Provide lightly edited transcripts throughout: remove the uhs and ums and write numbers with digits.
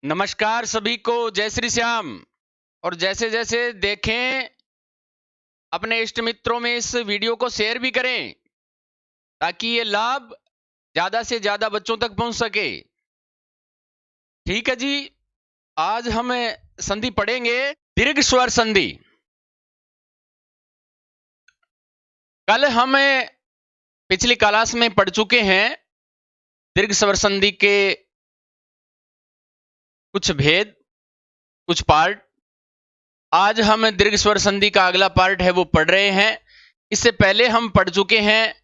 नमस्कार सभी को, जय श्री श्याम। और जैसे जैसे देखें, अपने इष्ट मित्रों में इस वीडियो को शेयर भी करें ताकि ये लाभ ज्यादा से ज्यादा बच्चों तक पहुंच सके। ठीक है जी, आज हम संधि पढ़ेंगे दीर्घ स्वर संधि। कल हम पिछली क्लास में पढ़ चुके हैं दीर्घ स्वर संधि के कुछ भेद, कुछ पार्ट। आज हम दीर्घ स्वर संधि का अगला पार्ट है वो पढ़ रहे हैं। इससे पहले हम पढ़ चुके हैं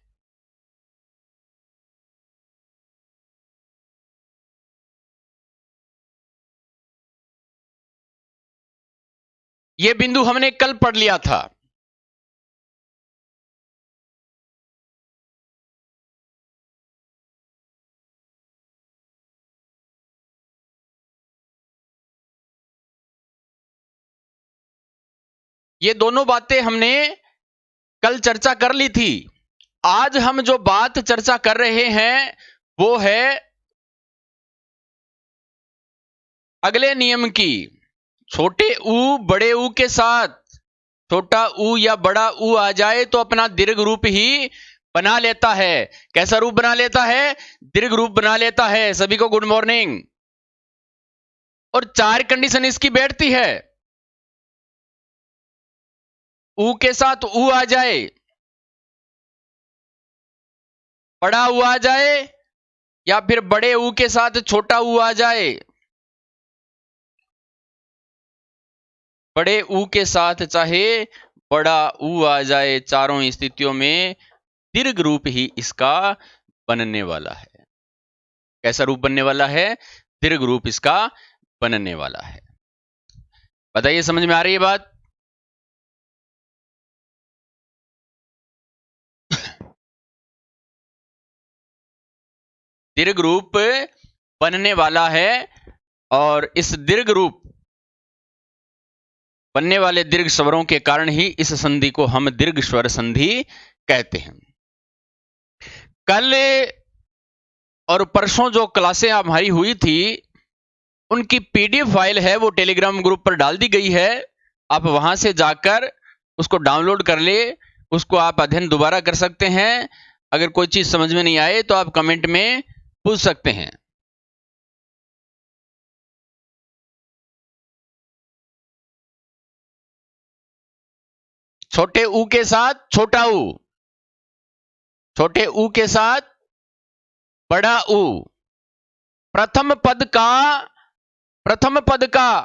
ये बिंदु हमने कल पढ़ लिया था। ये दोनों बातें हमने कल चर्चा कर ली थी। आज हम जो बात चर्चा कर रहे हैं वो है अगले नियम की। छोटे ऊ बड़े ऊ के साथ छोटा ऊ या बड़ा ऊ आ जाए तो अपना दीर्घ रूप ही बना लेता है। कैसा रूप बना लेता है? दीर्घ रूप बना लेता है। सभी को गुड मॉर्निंग। और चार कंडीशन इसकी बैठती है। ऊ के साथ ऊ आ जाए, बड़ा ऊ आ जाए, या फिर बड़े ऊ के साथ छोटा ऊ आ जाए। बड़े ऊ के साथ चाहे बड़ा ऊ आ जाए, चारों स्थितियों में दीर्घ रूप ही इसका बनने वाला है। कैसा रूप बनने वाला है? दीर्घ रूप इसका बनने वाला है। बताइए, समझ में आ रही है बात? दीर्घ रूप बनने वाला है और इस दीर्घ रूप बनने वाले दीर्घ स्वरों के कारण ही इस संधि को हम दीर्घ स्वर संधि कहते हैं। कल और परसों जो क्लासें हमारी हुई थी उनकी पीडीएफ फाइल है वो टेलीग्राम ग्रुप पर डाल दी गई है। आप वहां से जाकर उसको डाउनलोड कर ले, उसको आप अध्ययन दोबारा कर सकते हैं। अगर कोई चीज समझ में नहीं आए तो आप कमेंट में पूछ सकते हैं। छोटे ऊ के साथ छोटा ऊ, छोटे ऊ के साथ बड़ा ऊ। प्रथम पद का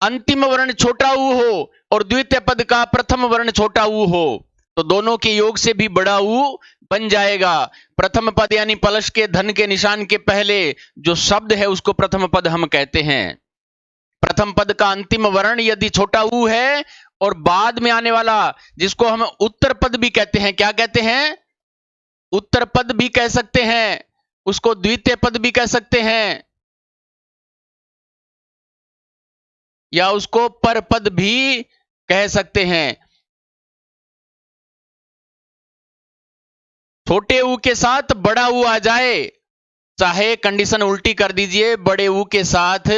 अंतिम वर्ण छोटा ऊ हो और द्वितीय पद का प्रथम वर्ण छोटा ऊ हो तो दोनों के योग से भी बड़ा ऊ बन जाएगा। प्रथम पद यानी प्लस के धन के निशान के पहले जो शब्द है उसको प्रथम पद हम कहते हैं। प्रथम पद का अंतिम वर्ण यदि छोटा ऊ है और बाद में आने वाला जिसको हम उत्तर पद भी कहते हैं, क्या कहते हैं? उत्तर पद भी कह सकते हैं, उसको द्वितीय पद भी कह सकते हैं, या उसको पर पद भी कह सकते हैं। छोटे ऊ के साथ बड़ा ऊ आ जाए, चाहे कंडीशन उल्टी कर दीजिए, बड़े ऊ के साथ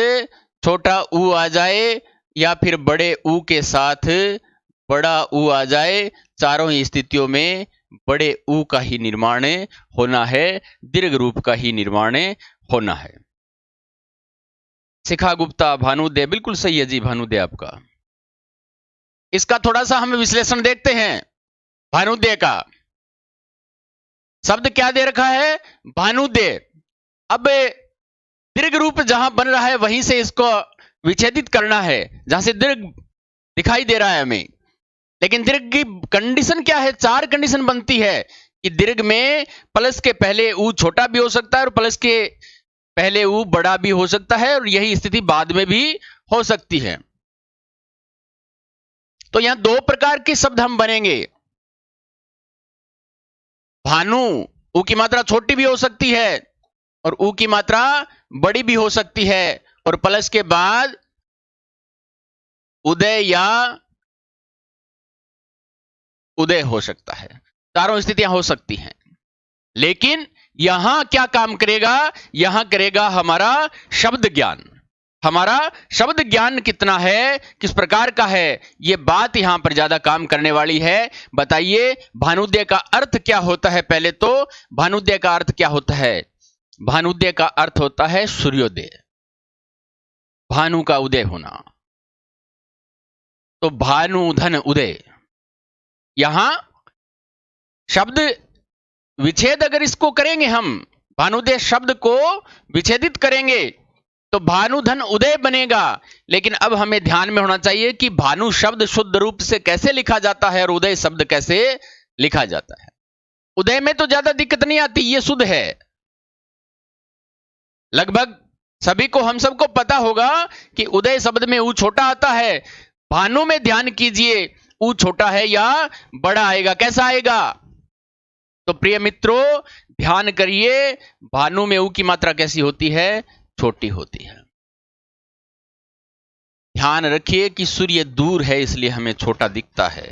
छोटा ऊ आ जाए या फिर बड़े ऊ के साथ बड़ा ऊ आ जाए, चारों ही स्थितियों में बड़े ऊ का ही निर्माण होना है, दीर्घ रूप का ही निर्माण होना है। शिखा गुप्ता, भानुदे, बिल्कुल सही है जी भानुदे आपका। इसका थोड़ा सा हम विश्लेषण देखते हैं। भानुदे का शब्द क्या दे रखा है? भानुदे। अब दीर्घ रूप जहां बन रहा है वहीं से इसको विच्छेदित करना है, जहां से दीर्घ दिखाई दे रहा है हमें। लेकिन दीर्घ की कंडीशन क्या है? चार कंडीशन बनती है कि दीर्घ में प्लस के पहले ऊ छोटा भी हो सकता है और प्लस के पहले ऊ बड़ा भी हो सकता है, और यही स्थिति बाद में भी हो सकती है। तो यहां दो प्रकार के शब्द हम बनेंगे। भानु, ऊ की मात्रा छोटी भी हो सकती है और ऊ की मात्रा बड़ी भी हो सकती है, और प्लस के बाद उदय या उदय हो सकता है। चारों स्थितियां हो सकती हैं। लेकिन यहां क्या काम करेगा? यहां करेगा हमारा शब्द ज्ञान। हमारा शब्द ज्ञान कितना है, किस प्रकार का है, ये बात यहां पर ज्यादा काम करने वाली है। बताइए भानुद्य का अर्थ क्या होता है। पहले तो भानुद्य का अर्थ क्या होता है। भानुद्य का अर्थ होता है सूर्योदय, भानु का उदय होना। तो भानु धन उदय, यहां शब्द विच्छेद अगर इसको करेंगे, हम भानुदय शब्द को विच्छेदित करेंगे तो भानुधन उदय बनेगा। लेकिन अब हमें ध्यान में होना चाहिए कि भानु शब्द शुद्ध रूप से कैसे लिखा जाता है और उदय शब्द कैसे लिखा जाता है। उदय में तो ज्यादा दिक्कत नहीं आती, ये शुद्ध है। लगभग सभी को, हम सबको पता होगा कि उदय शब्द में ऊ छोटा आता है। भानु में ध्यान कीजिए, ऊ छोटा है या बड़ा आएगा, कैसा आएगा। तो प्रिय मित्रों ध्यान करिए, भानु में ऊ की मात्रा कैसी होती है, छोटी होती है। ध्यान रखिए कि सूर्य दूर है इसलिए हमें छोटा दिखता है।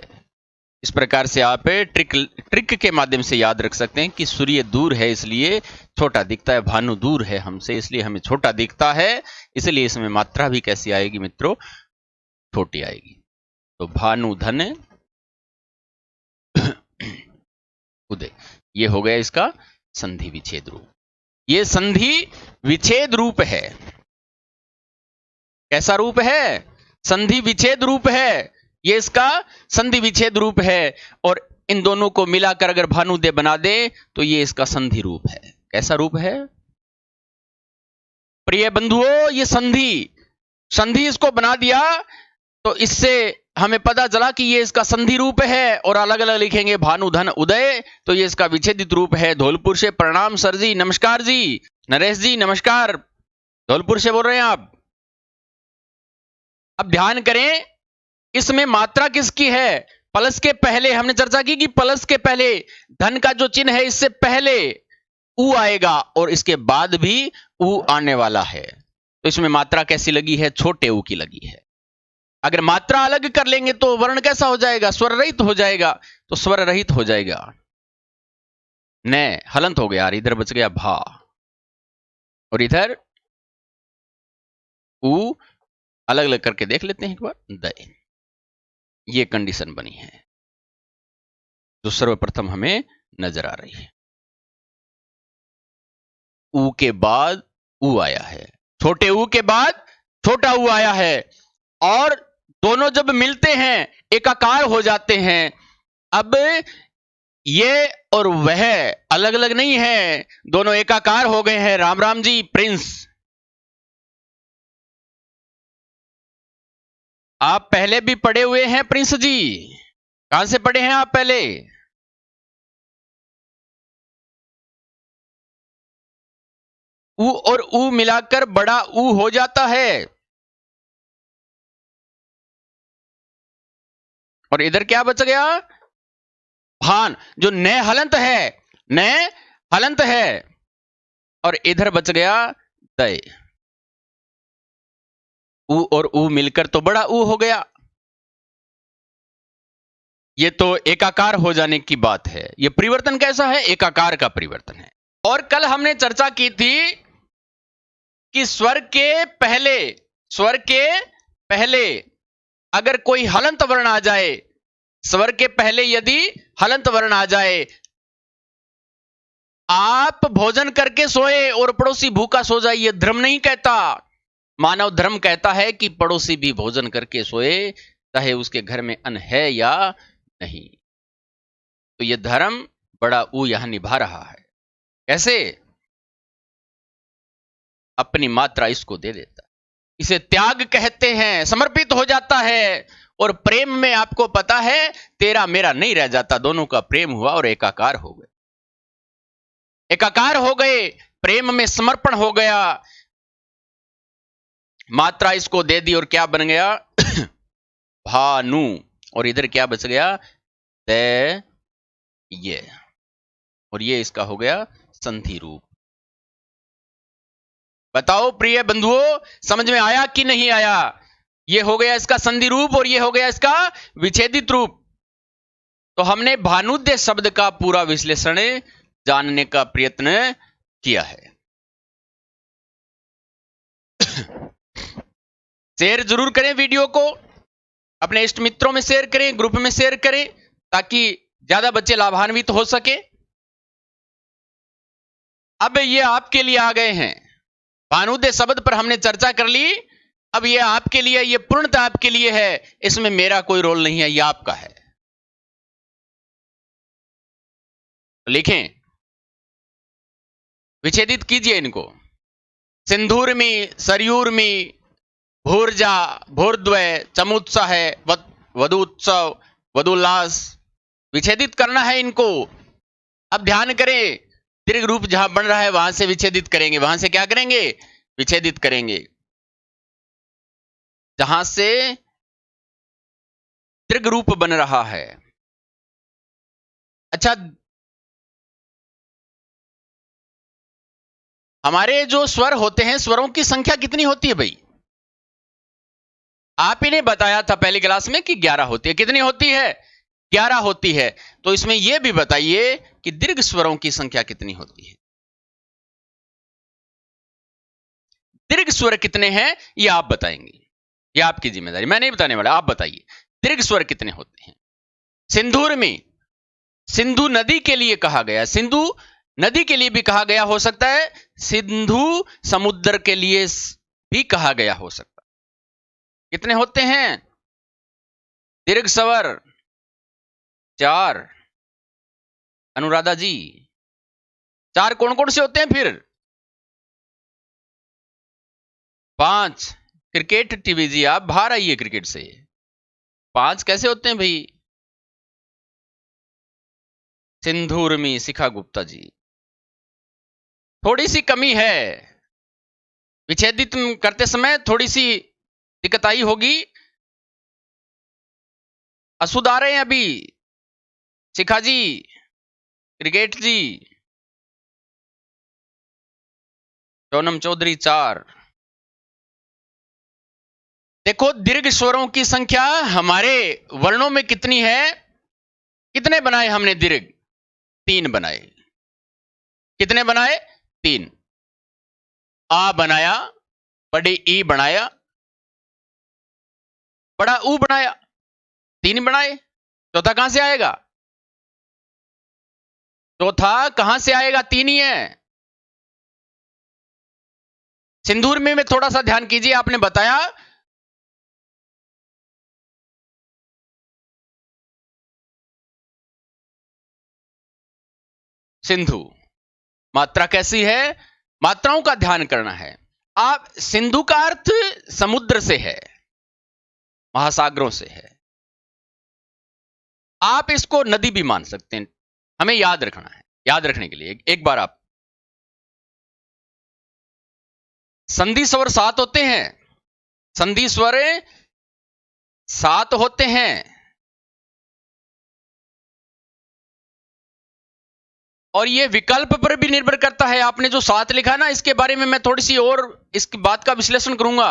इस प्रकार से आप ट्रिक के माध्यम से याद रख सकते हैं कि सूर्य दूर है इसलिए छोटा दिखता है, भानु दूर है हमसे इसलिए हमें छोटा दिखता है। इसलिए इसमें मात्रा भी कैसी आएगी मित्रों, छोटी आएगी। तो भानु धन उदय, ये हो गया इसका संधि विच्छेद रूप। ये संधि विच्छेद रूप है। कैसा रूप है, संधि विच्छेद रूप है। ये इसका संधि विच्छेद रूप है। और इन दोनों को मिलाकर अगर भानुदय बना दे तो ये इसका संधि रूप है। कैसा रूप है प्रिय बंधुओं, ये संधि इसको बना दिया तो इससे हमें पता चला कि ये इसका संधि रूप है। और अलग अलग लिखेंगे भानु धन उदय तो ये इसका विच्छेदित रूप है। धौलपुर से प्रणाम सर जी, नमस्कार जी। नरेश जी नमस्कार, धौलपुर से बोल रहे हैं आप। अब ध्यान करें, इसमें मात्रा किसकी है। प्लस के पहले हमने चर्चा की कि प्लस के पहले धन का जो चिन्ह है इससे पहले ऊ आएगा और इसके बाद भी ऊ आने वाला है। तो इसमें मात्रा कैसी लगी है, छोटे ऊ की लगी है। अगर मात्रा अलग कर लेंगे तो वर्ण कैसा हो जाएगा, स्वर रहित हो जाएगा। तो स्वर रहित हो जाएगा। न हलंत हो गया, इधर बच गया भा और इधर ऊ। अलग अलग करके देख लेते हैं एक बार। दय, ये कंडीशन बनी है जो सर्वप्रथम हमें नजर आ रही है। ऊ के बाद ऊ आया है, छोटे ऊ के बाद छोटा ऊ आया है। और दोनों जब मिलते हैं एकाकार हो जाते हैं। अब ये और वह अलग अलग नहीं है, दोनों एकाकार हो गए हैं। राम राम जी प्रिंस, आप पहले भी पढ़े हुए हैं प्रिंस जी। कहां से पढ़े हैं आप पहले। ऊ और ऊ मिलाकर बड़ा ऊ हो जाता है। और इधर क्या बच गया, भान, जो न हलंत है, न हलंत है। और इधर बच गया दय। ऊ और ऊ मिलकर तो बड़ा ऊ हो गया। ये तो एकाकार हो जाने की बात है। ये परिवर्तन कैसा है, एकाकार का परिवर्तन है। और कल हमने चर्चा की थी कि स्वर के पहले अगर कोई हलंत वर्ण आ जाए, स्वर के पहले यदि हलंत वर्ण आ जाए, आप भोजन करके सोए और पड़ोसी भूखा सो जाए, यह धर्म नहीं कहता। मानव धर्म कहता है कि पड़ोसी भी भोजन करके सोए, चाहे उसके घर में अन्न है या नहीं। तो यह धर्म बड़ा ऊ यहां निभा रहा है। कैसे, अपनी मात्रा इसको दे देता है। इसे त्याग कहते हैं, समर्पित हो जाता है। और प्रेम में आपको पता है तेरा मेरा नहीं रह जाता, दोनों का प्रेम हुआ और एकाकार हो गए। एकाकार हो गए, प्रेम में समर्पण हो गया। मात्रा इसको दे दी और क्या बन गया भानु। और इधर क्या बच गया, दे, ये। और ये इसका हो गया संधि रूप। बताओ प्रिय बंधुओं, समझ में आया कि नहीं आया। ये हो गया इसका संधि रूप और ये हो गया इसका विच्छेदित रूप। तो हमने भानुद्य शब्द का पूरा विश्लेषण जानने का प्रयत्न किया है। शेयर जरूर करें वीडियो को, अपने इष्ट मित्रों में शेयर करें, ग्रुप में शेयर करें, ताकि ज्यादा बच्चे लाभान्वित हो सके। अब ये आपके लिए आ गए हैं, भानुदे शब्द पर हमने चर्चा कर ली। अब ये आपके लिए, ये पूर्णतः आपके लिए है, इसमें मेरा कोई रोल नहीं है, ये आपका है। लिखें, विच्छेदित कीजिए इनको। सिंधूर्मी, सरयूर्मी, भूर्जा, भूर्द्वय, चमुत्साह, वधुत्सव, वधुल्लास, विच्छेदित करना है इनको। अब ध्यान करें, दीर्घ रूप जहां बन रहा है वहां से विच्छेदित करेंगे। वहां से क्या करेंगे? विच्छेदित करेंगे। जहां से दीर्घ रूप बन रहा है। अच्छा, हमारे जो स्वर होते हैं, स्वरों की संख्या कितनी होती है भाई? आप ही ने बताया था पहली क्लास में कि 11 होती है। कितनी होती है? 11 होती है। तो इसमें यह भी बताइए कि दीर्घ स्वरों की संख्या कितनी होती है। दीर्घ स्वर कितने हैं यह आप बताएंगे, यह आपकी जिम्मेदारी, मैं नहीं बताने वाला, आप बताइए दीर्घ स्वर कितने होते हैं। सिंधूर में, सिंधु नदी के लिए कहा गया, सिंधु नदी के लिए भी कहा गया हो सकता है, सिंधु समुद्र के लिए भी कहा गया हो सकता है। कितने होते हैं दीर्घ स्वर? 4। अनुराधा जी, 4 कौन कौन से होते हैं फिर? 5। क्रिकेट टीवी जी, आप बाहर आइए क्रिकेट से। 5 कैसे होते हैं भाई? सिंधूर्मी, शिखा गुप्ता जी, थोड़ी सी कमी है, विच्छेदित करते समय थोड़ी सी दिक्कत आई होगी। असुधार हैं अभी। शिखा जी, क्रिकेट जी, सोनम चौधरी 4। देखो दीर्घ स्वरों की संख्या हमारे वर्णों में कितनी है? कितने बनाए हमने दीर्घ? 3 बनाए। कितने बनाए? 3। आ बनाया, बड़े ई बनाया, बड़ा ऊ बनाया, 3 बनाए। चौथा कहां से आएगा? चौथा कहां से आएगा? 3 ही है। सिंदूर में थोड़ा सा ध्यान कीजिए, आपने बताया सिंधु, मात्रा कैसी है? मात्राओं का ध्यान करना है। आप, सिंधु का अर्थ समुद्र से है, महासागरों से है। आप इसको नदी भी मान सकते हैं, हमें याद रखना है। याद रखने के लिए एक बार आप, संधि स्वर 7 होते हैं, संधि स्वर 7 होते हैं। और यह विकल्प पर भी निर्भर करता है। आपने जो 7 लिखा ना, इसके बारे में मैं थोड़ी सी और इस बात का विश्लेषण करूंगा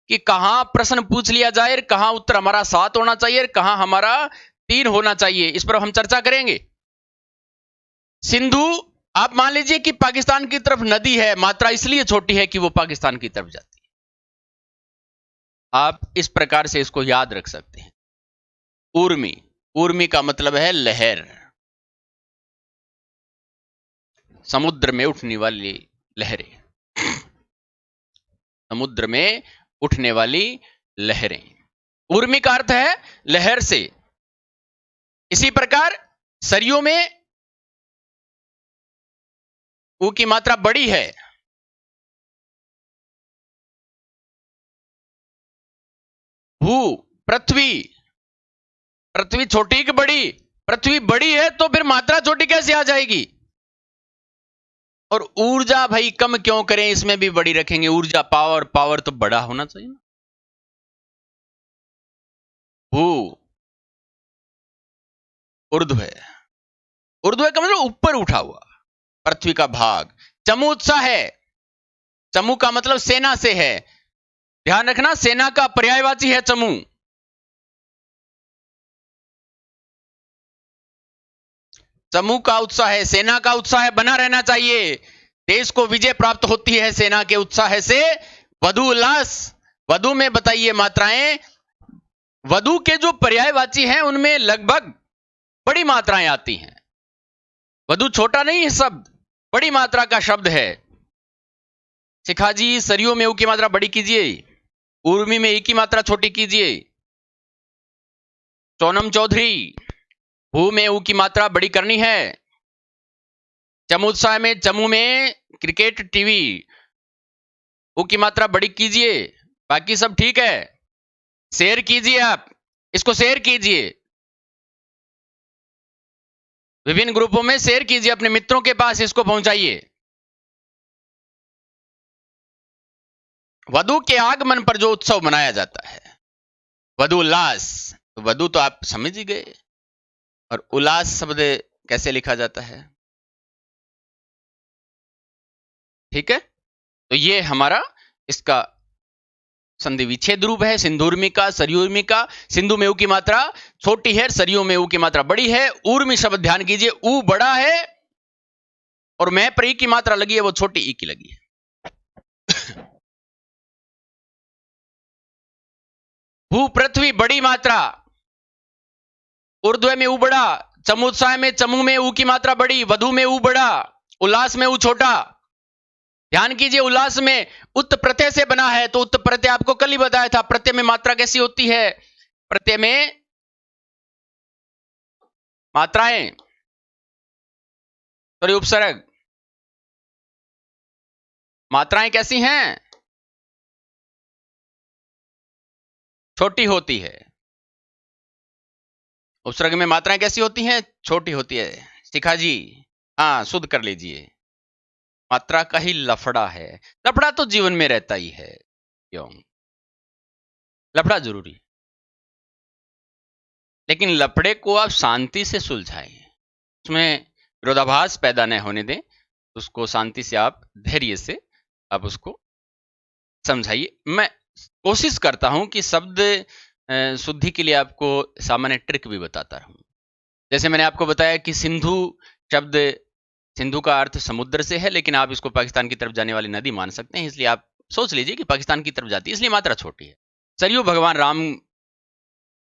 कि कहां प्रश्न पूछ लिया जाए, कहां उत्तर हमारा 7 होना चाहिए, कहां हमारा 3 होना चाहिए। इस पर हम चर्चा करेंगे। सिंधु, आप मान लीजिए कि पाकिस्तान की तरफ नदी है, मात्रा इसलिए छोटी है कि वो पाकिस्तान की तरफ जाती है। आप इस प्रकार से इसको याद रख सकते हैं। ऊर्मी, ऊर्मी का मतलब है लहर, समुद्र में उठने वाली लहरें, समुद्र में उठने वाली लहरें। ऊर्मी का अर्थ है लहर से। इसी प्रकार सरयू में ऊ की मात्रा बड़ी है। भू, पृथ्वी, पृथ्वी छोटी कि बड़ी? पृथ्वी बड़ी है तो फिर मात्रा छोटी कैसे आ जाएगी? और ऊर्जा भाई कम क्यों करें, इसमें भी बड़ी रखेंगे। ऊर्जा, पावर, पावर तो बड़ा होना चाहिए ना। भू, ऊर्ध्व, ऊर्ध्व का मतलब ऊपर उठा हुआ, पृथ्वी का भाग। चमू उत्साह है, चमू का मतलब सेना से है। ध्यान रखना, सेना का पर्यायवाची है चमू। चमू का उत्साह है, सेना का उत्साह बना रहना चाहिए। देश को विजय प्राप्त होती है सेना के उत्साह से। वधु उल्लास, वधु में बताइए मात्राएं, वधु के जो पर्यायवाची हैं उनमें लगभग बड़ी मात्राएं आती हैं। वधु छोटा नहीं है शब्द, बड़ी मात्रा का शब्द है। शिखा जी, सरियों में ऊ की मात्रा बड़ी कीजिए, उर्मी में ई की मात्रा छोटी कीजिए। सोनम चौधरी, भू में ऊ की मात्रा बड़ी करनी है। चमुत्साह में, चमू में क्रिकेट टीवी, ऊ की मात्रा बड़ी कीजिए। बाकी सब ठीक है। शेयर कीजिए, आप इसको शेयर कीजिए, विभिन्न ग्रुपों में शेयर कीजिए, अपने मित्रों के पास इसको पहुंचाइए। वधु के आगमन पर जो उत्सव मनाया जाता है, वधु उल्लास, तो वधु तो आप समझ ही गए। और उल्लास शब्द कैसे लिखा जाता है? ठीक है, तो ये हमारा इसका संधि विच्छेद रूप है। सिंधुर्मिका, सरयुर्मिका। सिंधु में ऊ की मात्रा छोटी है, सरयू में ऊ की मात्रा बड़ी है। ऊर्मी शब्द ध्यान कीजिए, ऊ बड़ा है और मैं पर ई की मात्रा लगी है, वो छोटी ई की लगी है। भू पृथ्वी बड़ी मात्रा, ऊर्ध्व में ऊ बड़ा, चमुत्साह में, चमू में ऊ की मात्रा बड़ी, वधु में ऊ बड़ा, उल्लास में ऊ छोटा। ध्यान कीजिए, उल्लास में उत्त प्रत्यय से बना है, तो उत्त प्रत्यय आपको कल ही बताया था। प्रत्यय में मात्रा कैसी होती है? प्रत्यय में मात्राएं, सॉरी उपसर्ग, मात्राएं कैसी हैं? छोटी होती है। उपसर्ग में मात्राएं कैसी होती हैं? छोटी होती है। शिखा जी, हाँ, शुद्ध कर लीजिए। मात्रा का ही लफड़ा है। लफड़ा तो जीवन में रहता ही है, क्यों? लफड़ा जरूरी है, लेकिन लफड़े को आप शांति से सुलझाएं, उसमें विरोधाभास पैदा न होने दें। उसको शांति से आप धैर्य से आप उसको समझाइए। मैं कोशिश करता हूं कि शब्द शुद्धि के लिए आपको सामान्य ट्रिक भी बताता रहूं। जैसे मैंने आपको बताया कि सिंधु शब्द, सिंधु का अर्थ समुद्र से है, लेकिन आप इसको पाकिस्तान की तरफ जाने वाली नदी मान सकते हैं, इसलिए आप सोच लीजिए कि पाकिस्तान की तरफ जाती है, इसलिए मात्रा छोटी है। सरयू भगवान राम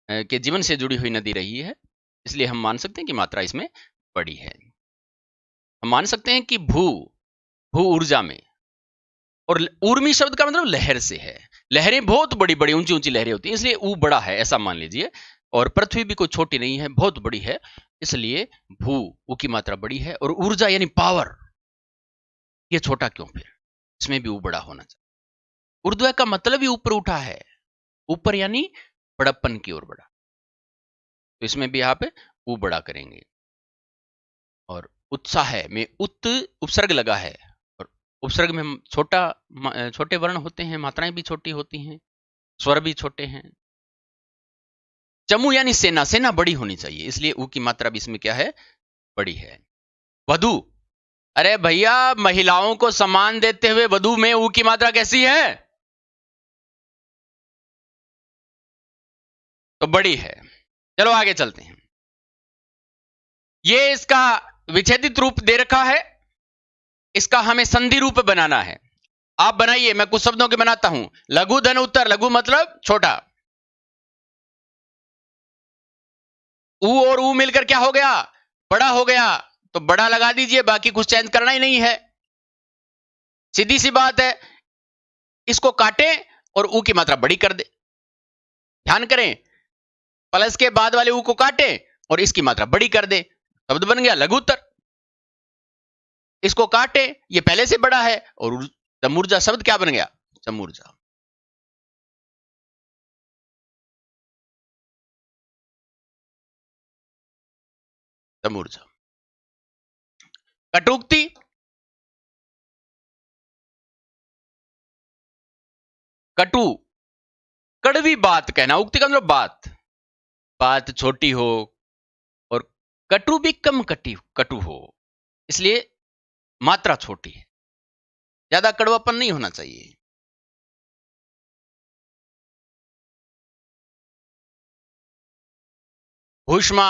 के जीवन से जुड़ी हुई नदी रही है, इसलिए हम मान सकते हैं कि मात्रा इसमें बड़ी है। हम मान सकते हैं कि भू, भू ऊर्जा में, और ऊर्मी शब्द का मतलब लहर से है। लहरें बहुत बड़ी बड़ी ऊंची ऊंची लहरें होती हैं, इसलिए ऊ बड़ा है, ऐसा मान लीजिए। और पृथ्वी भी कोई छोटी नहीं है, बहुत बड़ी है, इसलिए भू, ऊ की मात्रा बड़ी है। और ऊर्जा यानी पावर, ये छोटा क्यों फिर? इसमें भी ऊ बड़ा होना चाहिए। ऊर्ध्व का मतलब ही ऊपर उठा है, ऊपर यानी बड़प्पन की ओर बढ़ा, तो इसमें भी आप ऊ बड़ा करेंगे। और उत्साह में उत उपसर्ग लगा है, और उपसर्ग में छोटे वर्ण होते हैं, मात्राएं भी छोटी होती हैं, स्वर भी छोटे हैं। चमू यानी सेना, सेना बड़ी होनी चाहिए, इसलिए ऊ की मात्रा भी इसमें क्या है? बड़ी है। वधु, अरे भैया, महिलाओं को सम्मान देते हुए वधु में ऊ की मात्रा कैसी है? तो बड़ी है। चलो आगे चलते हैं। ये इसका विच्छेदित रूप दे रखा है, इसका हमें संधि रूप बनाना है। आप बनाइए, मैं कुछ शब्दों के बनाता हूं। लघु धन उत्तर, लघु मतलब छोटा, ऊ और ऊ मिलकर क्या हो गया? बड़ा हो गया, तो बड़ा लगा दीजिए, बाकी कुछ चेंज करना ही नहीं है, सीधी सी बात है। इसको काटे और ऊ की मात्रा बड़ी कर दे। ध्यान करें, प्लस के बाद वाले ऊ को काटे और इसकी मात्रा बड़ी कर दे, शब्द बन गया लघु उत्तर। इसको काटे, ये पहले से बड़ा है, और चमूर्जा शब्द क्या बन गया? चमूर्जा। चमूर्जा। कटुक्ति, कटु, कड़वी बात कहना। उक्ति का मतलब बात, बात छोटी हो, और कटु भी कम कटु हो, इसलिए मात्रा छोटी है, ज्यादा कड़वापन नहीं होना चाहिए। भूष्मा,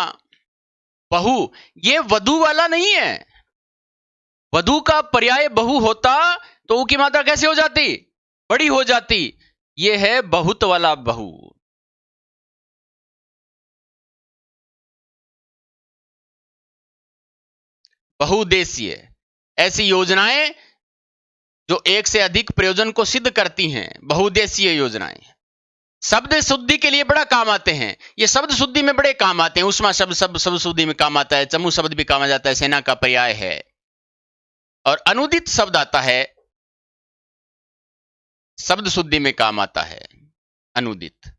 बहु, ये वधु वाला नहीं है। वधु का पर्याय बहु होता तो ऊ की मात्रा कैसे हो जाती? बड़ी हो जाती। ये है बहुत वाला बहु। बहुउद्देशीय, ऐसी योजनाएं जो एक से अधिक प्रयोजन को सिद्ध करती हैं, बहुउद्देशीय योजनाएं शब्द शुद्धि के लिए बड़ा काम आते हैं। ये शब्द शुद्धि में बड़े काम आते हैं। उष्मा शब्द शुद्धि में काम आता है, चमू शब्द भी काम आ जाता है, सेना का पर्याय है। और अनुदित शब्द आता है, शब्द शुद्धि में काम आता है अनुदित।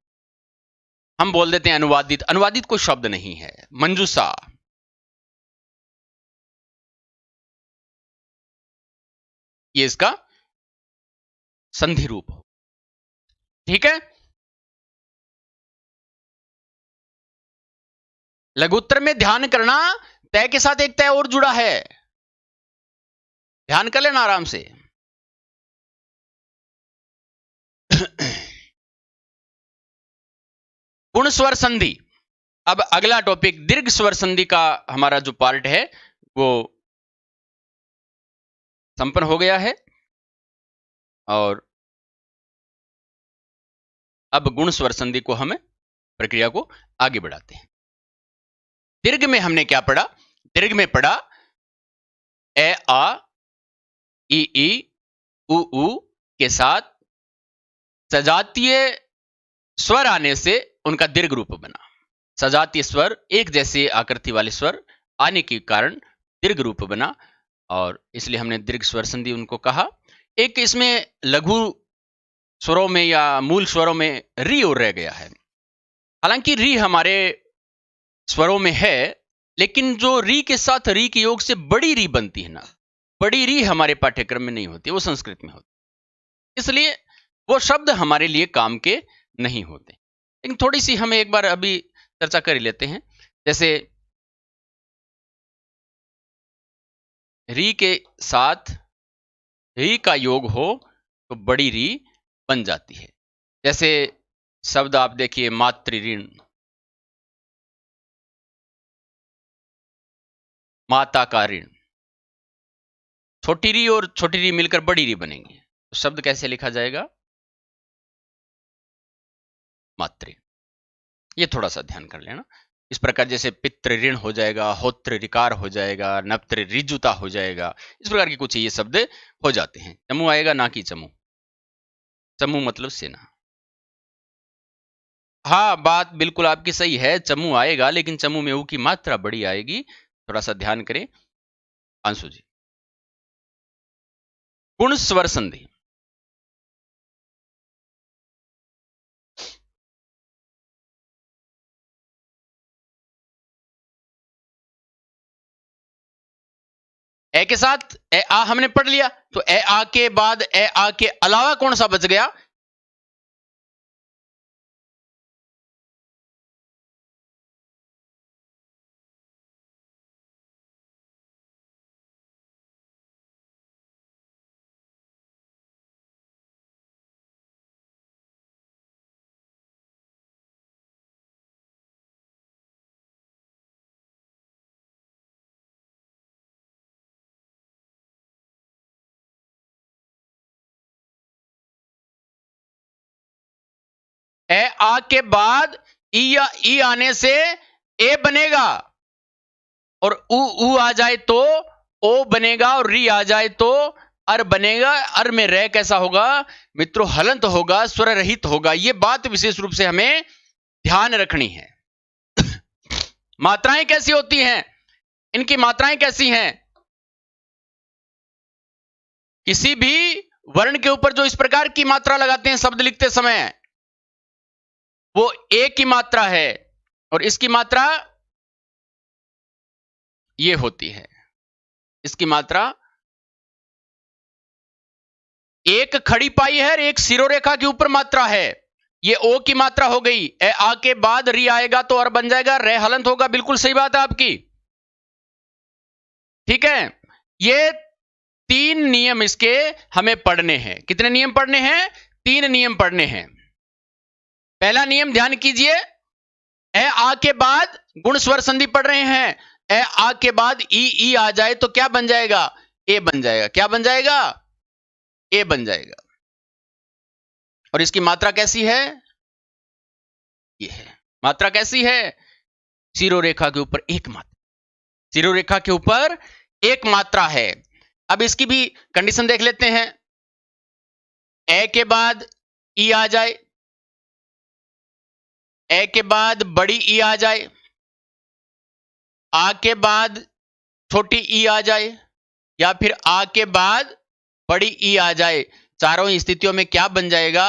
हम बोल देते हैं अनुवादित, अनुवादित कोई शब्द नहीं है। मंजूषा, ये इसका संधि रूप हो। ठीक है। लघुत्तर में ध्यान करना, तय के साथ एक तय और जुड़ा है, ध्यान कर लेना आराम से। गुण स्वर संधि। अब अगला टॉपिक दीर्घ स्वर संधि का हमारा जो पार्ट है वो संपन्न हो गया है। और अब गुण स्वर संधि को हमें प्रक्रिया को आगे बढ़ाते हैं। दीर्घ में हमने क्या पढ़ा? दीर्घ में पढ़ा ए आ ई उ के साथ सजातीय स्वर आने से उनका दीर्घ रूप बना। सजातीय स्वर, एक जैसे आकृति वाले स्वर आने के कारण दीर्घ रूप बना, और इसलिए हमने दीर्घ स्वर संधि उनको कहा। एक इसमें लघु स्वरों में या मूल स्वरों में री और रह गया है। हालांकि री हमारे स्वरों में है, लेकिन जो री के साथ री के योग से बड़ी री बनती है ना, बड़ी री हमारे पाठ्यक्रम में नहीं होती, वो संस्कृत में होती, इसलिए वो शब्द हमारे लिए काम के नहीं होते। लेकिन थोड़ी सी हम एक बार अभी चर्चा कर ही लेते हैं। जैसे री के साथ री का योग हो तो बड़ी री बन जाती है। जैसे शब्द आप देखिए मातृ-ऋण, माता का ऋण, छोटी री और छोटी री मिलकर बड़ी री बनेंगे, तो शब्द कैसे लिखा जाएगा? मातृ। ये थोड़ा सा ध्यान कर लेना। इस प्रकार जैसे पितृ ऋण हो जाएगा, होत्र ऋकार हो जाएगा, नप्त्र ऋजुता हो जाएगा, इस प्रकार के कुछ ये शब्द हो जाते हैं। चमू आएगा ना कि चमू, चमू मतलब सेना। हाँ, बात बिल्कुल आपकी सही है, चमू आएगा, लेकिन चमू में ऊ की मात्रा बड़ी आएगी, थोड़ा सा ध्यान करें आंसू जी। गुण स्वर संधि। ए के साथ ए आ हमने पढ़ लिया, तो ए आ के बाद ए आ के अलावा कौन सा बच गया? ए आ के बाद ई या ई आने से ए बनेगा, और उ आ जाए तो ओ बनेगा, और री आ जाए तो अर बनेगा। अर में रह कैसा होगा मित्रों? हलंत होगा, स्वर रहित होगा। यह बात विशेष रूप से हमें ध्यान रखनी है। मात्राएं कैसी होती हैं? इनकी मात्राएं कैसी हैं? किसी भी वर्ण के ऊपर जो इस प्रकार की मात्रा लगाते हैं शब्द लिखते समय, वो ए की मात्रा है, और इसकी मात्रा ये होती है। इसकी मात्रा एक खड़ी पाई है और एक सिरोरेखा के ऊपर मात्रा है। ये ओ की मात्रा हो गई। ए आ के बाद री आएगा तो और बन जाएगा, रे हलंत होगा। बिल्कुल सही बात है आपकी, ठीक है। ये 3 नियम इसके हमें पढ़ने हैं। कितने नियम पढ़ने हैं? 3 नियम पढ़ने हैं। पहला नियम ध्यान कीजिए, ए आ के बाद गुण स्वर संधि पढ़ रहे हैं। ए आ के बाद ई आ जाए तो क्या बन जाएगा? ए बन जाएगा। क्या बन जाएगा? ए बन जाएगा। और इसकी मात्रा कैसी है? ये है मात्रा कैसी है? जीरो रेखा के ऊपर एक मात्रा, जीरो रेखा के ऊपर एक मात्रा है। अब इसकी भी कंडीशन देख लेते हैं। ए के बाद ई आ जाए, ए के बाद बड़ी ई आ जाए, आ के बाद छोटी ई आ जाए, या फिर आ के बाद बड़ी ई आ जाए। चारों स्थितियों में क्या बन जाएगा?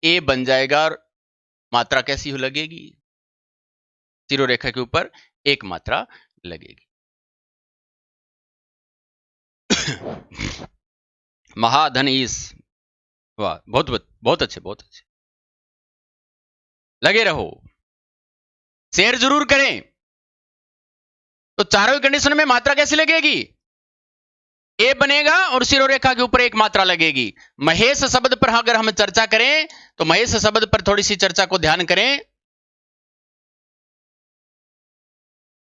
ए बन जाएगा। और मात्रा कैसी हो लगेगी? जीरो रेखा के ऊपर एक मात्रा लगेगी। महाधन ईस, वाह, बहुत बहुत अच्छे, बहुत अच्छे। लगे रहो, शेयर जरूर करें। तो चारों कंडीशन में मात्रा कैसी लगेगी? ए बनेगा और जीरो रेखा के ऊपर एक मात्रा लगेगी। महेश शब्द पर अगर हम चर्चा करें तो महेश शब्द पर थोड़ी सी चर्चा को ध्यान करें।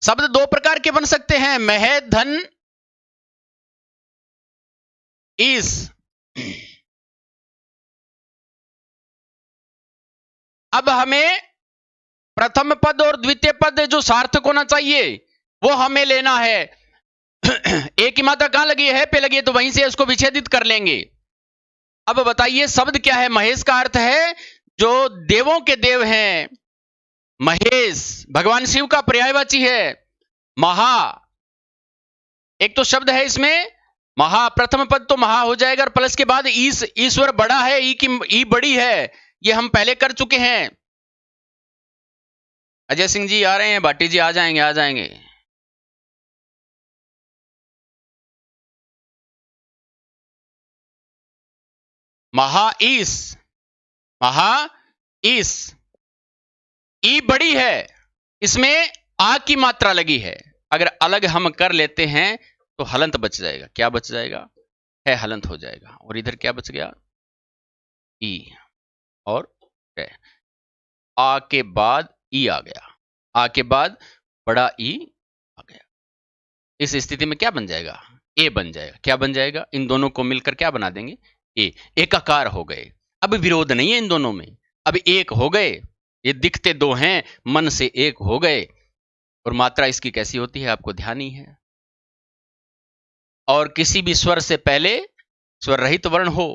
शब्द दो प्रकार के बन सकते हैं, महे धन ईस। अब हमें प्रथम पद और द्वितीय पद जो सार्थक होना चाहिए वो हमें लेना है। एक की मात्रा कहां लगी है? पे लगी है, तो वहीं से इसको विच्छेदित कर लेंगे। अब बताइए शब्द क्या है? महेश का अर्थ है जो देवों के देव हैं। महेश भगवान शिव का पर्यायवाची है। महा एक तो शब्द है इसमें, महा, प्रथम पद तो महा हो जाएगा और प्लस के बाद ईश, ईश्वर बड़ा है, ई बड़ी है। ये हम पहले कर चुके हैं। अजय सिंह जी आ रहे हैं, भाटी जी आ जाएंगे, आ जाएंगे। महा ईश, महा ईश, ई बड़ी है, इसमें आ की मात्रा लगी है। अगर अलग हम कर लेते हैं तो हलंत बच जाएगा। क्या बच जाएगा? है हलंत हो जाएगा। और इधर क्या बच गया? ई और है। आ के बाद ई आ गया, आ के बाद बड़ा ई आ गया। इस स्थिति में क्या बन जाएगा? ए बन जाएगा। क्या बन जाएगा? इन दोनों को मिलकर क्या बना देंगे? ए, एकाकार हो गए। अब विरोध नहीं है इन दोनों में, अब एक हो गए। ये दिखते दो हैं, मन से एक हो गए। और मात्रा इसकी कैसी होती है आपको ध्यान ही है। और किसी भी स्वर से पहले स्वर रहित वर्ण हो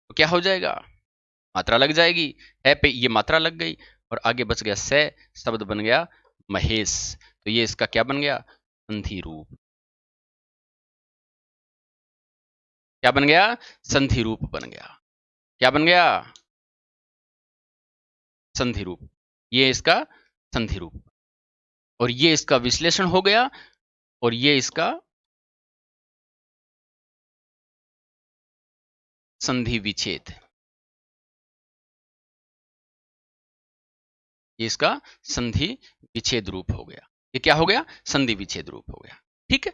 तो क्या हो जाएगा? मात्रा लग जाएगी। है पे ये मात्रा लग गई और आगे बच गया से, शब्द बन गया महेश। तो ये इसका क्या बन गया? संधि रूप। क्या बन गया? संधि रूप बन गया। क्या बन गया? संधि रूप। ये इसका संधि रूप और ये इसका विश्लेषण हो गया और ये इसका संधि विच्छेद। ये इसका संधि विच्छेद रूप हो गया। ये क्या हो गया? संधि विच्छेद रूप हो गया। ठीक है।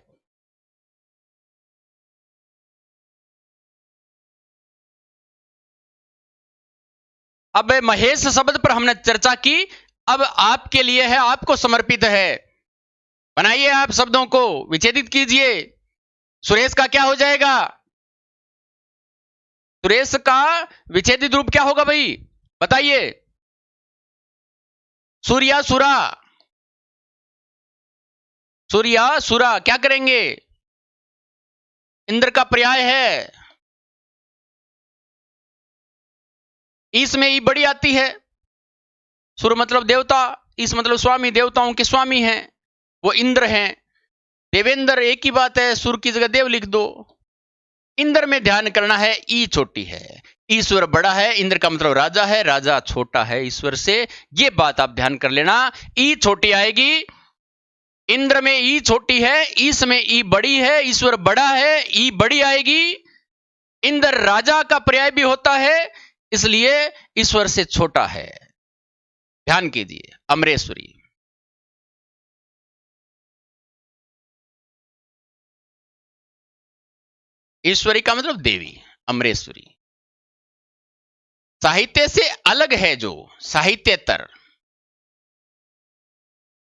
अब महेश शब्द पर हमने चर्चा की। अब आपके लिए है, आपको समर्पित है। बनाइए आप शब्दों को, विच्छेदित कीजिए। सुरेश का क्या हो जाएगा? सुरेश का विच्छेदित रूप क्या होगा भाई? बताइए। सूर्या सुरा, सूर्या सुरा क्या करेंगे? इंद्र का पर्याय है। ईस में ई बड़ी आती है। सुर मतलब देवता, ईस मतलब स्वामी, देवताओं के स्वामी हैं, वो इंद्र हैं। देवेंद्र एक ही बात है, सुर की जगह देव लिख दो। इंद्र में ध्यान करना है, ई छोटी है, ईश्वर बड़ा है। इंद्र का मतलब राजा है, राजा छोटा है ईश्वर से। ये बात आप ध्यान कर लेना। ई छोटी आएगी, इंद्र में ई छोटी है, ईस में ई बड़ी है, ईश्वर बड़ा है, ई बड़ी आएगी। इंद्र राजा का पर्याय भी होता है, इसलिए ईश्वर से छोटा है। ध्यान कीजिए। अमरेश्वरी, ईश्वरी का मतलब देवी, अमरेश्वरी। साहित्य से अलग है जो साहित्यतर,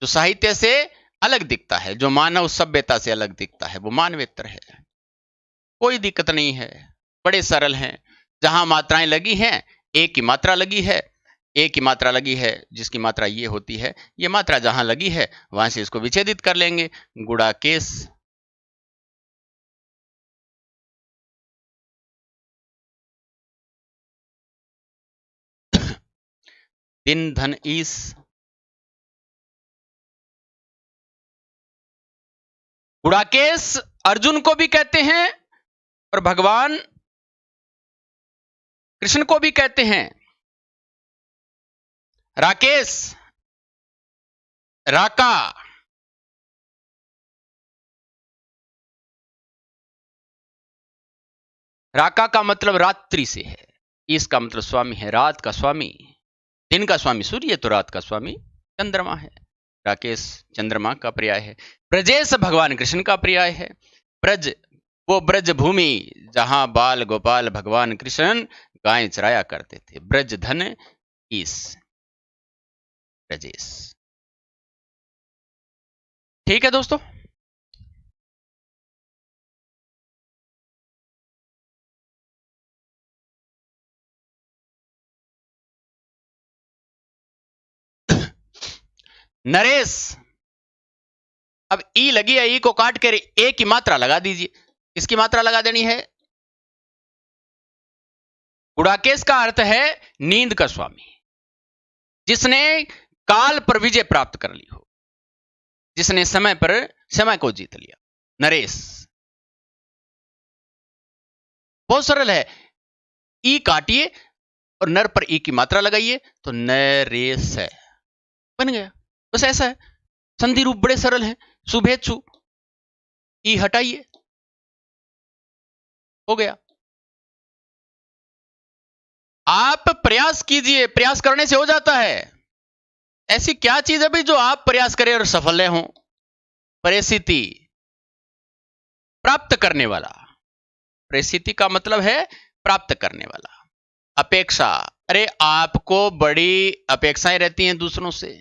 जो साहित्य से अलग दिखता है, जो मानव सभ्यता से अलग दिखता है, वो मानवेतर है। कोई दिक्कत नहीं है, बड़े सरल हैं। जहां मात्राएं लगी हैं ए की मात्रा लगी है, ए की मात्रा लगी है, जिसकी मात्रा ये होती है, ये मात्रा जहां लगी है वहां से इसको विच्छेदित कर लेंगे। गुणाकेश दिन धन ईस, गुणाकेश अर्जुन को भी कहते हैं और भगवान कृष्ण को भी कहते हैं। राकेश, राका, राका का मतलब रात्रि से है, इसका मतलब स्वामी है, रात का स्वामी। दिन का स्वामी सूर्य, तो रात का स्वामी चंद्रमा है। राकेश चंद्रमा का पर्याय है। ब्रजेश भगवान कृष्ण का पर्याय है। ब्रज, वो ब्रज भूमि जहां बाल गोपाल भगवान कृष्ण गायें चराया करते थे। ब्रज धन ईस, ब्रजेश। ठीक है दोस्तों, नरेश, अब ई लगी है, ई को काट कर ए की मात्रा लगा दीजिए। इसकी मात्रा लगा देनी है। गुणाकेश का अर्थ है नींद का स्वामी, जिसने काल पर विजय प्राप्त कर ली हो, जिसने समय पर समय को जीत लिया। नरेश बहुत सरल है, ई काटिए और नर पर ई की मात्रा लगाइए तो नरेश है, बन गया। बस ऐसा है, संधि रूप बड़े सरल हैं। शुभेच्छु, ई हटाइए, हो गया। आप प्रयास कीजिए, प्रयास करने से हो जाता है। ऐसी क्या चीज है भाई जो आप प्रयास करें और सफल हो? परिस्थिति, प्राप्त करने वाला। परिस्थिति का मतलब है प्राप्त करने वाला। अपेक्षा, अरे आपको बड़ी अपेक्षाएं रहती हैं दूसरों से,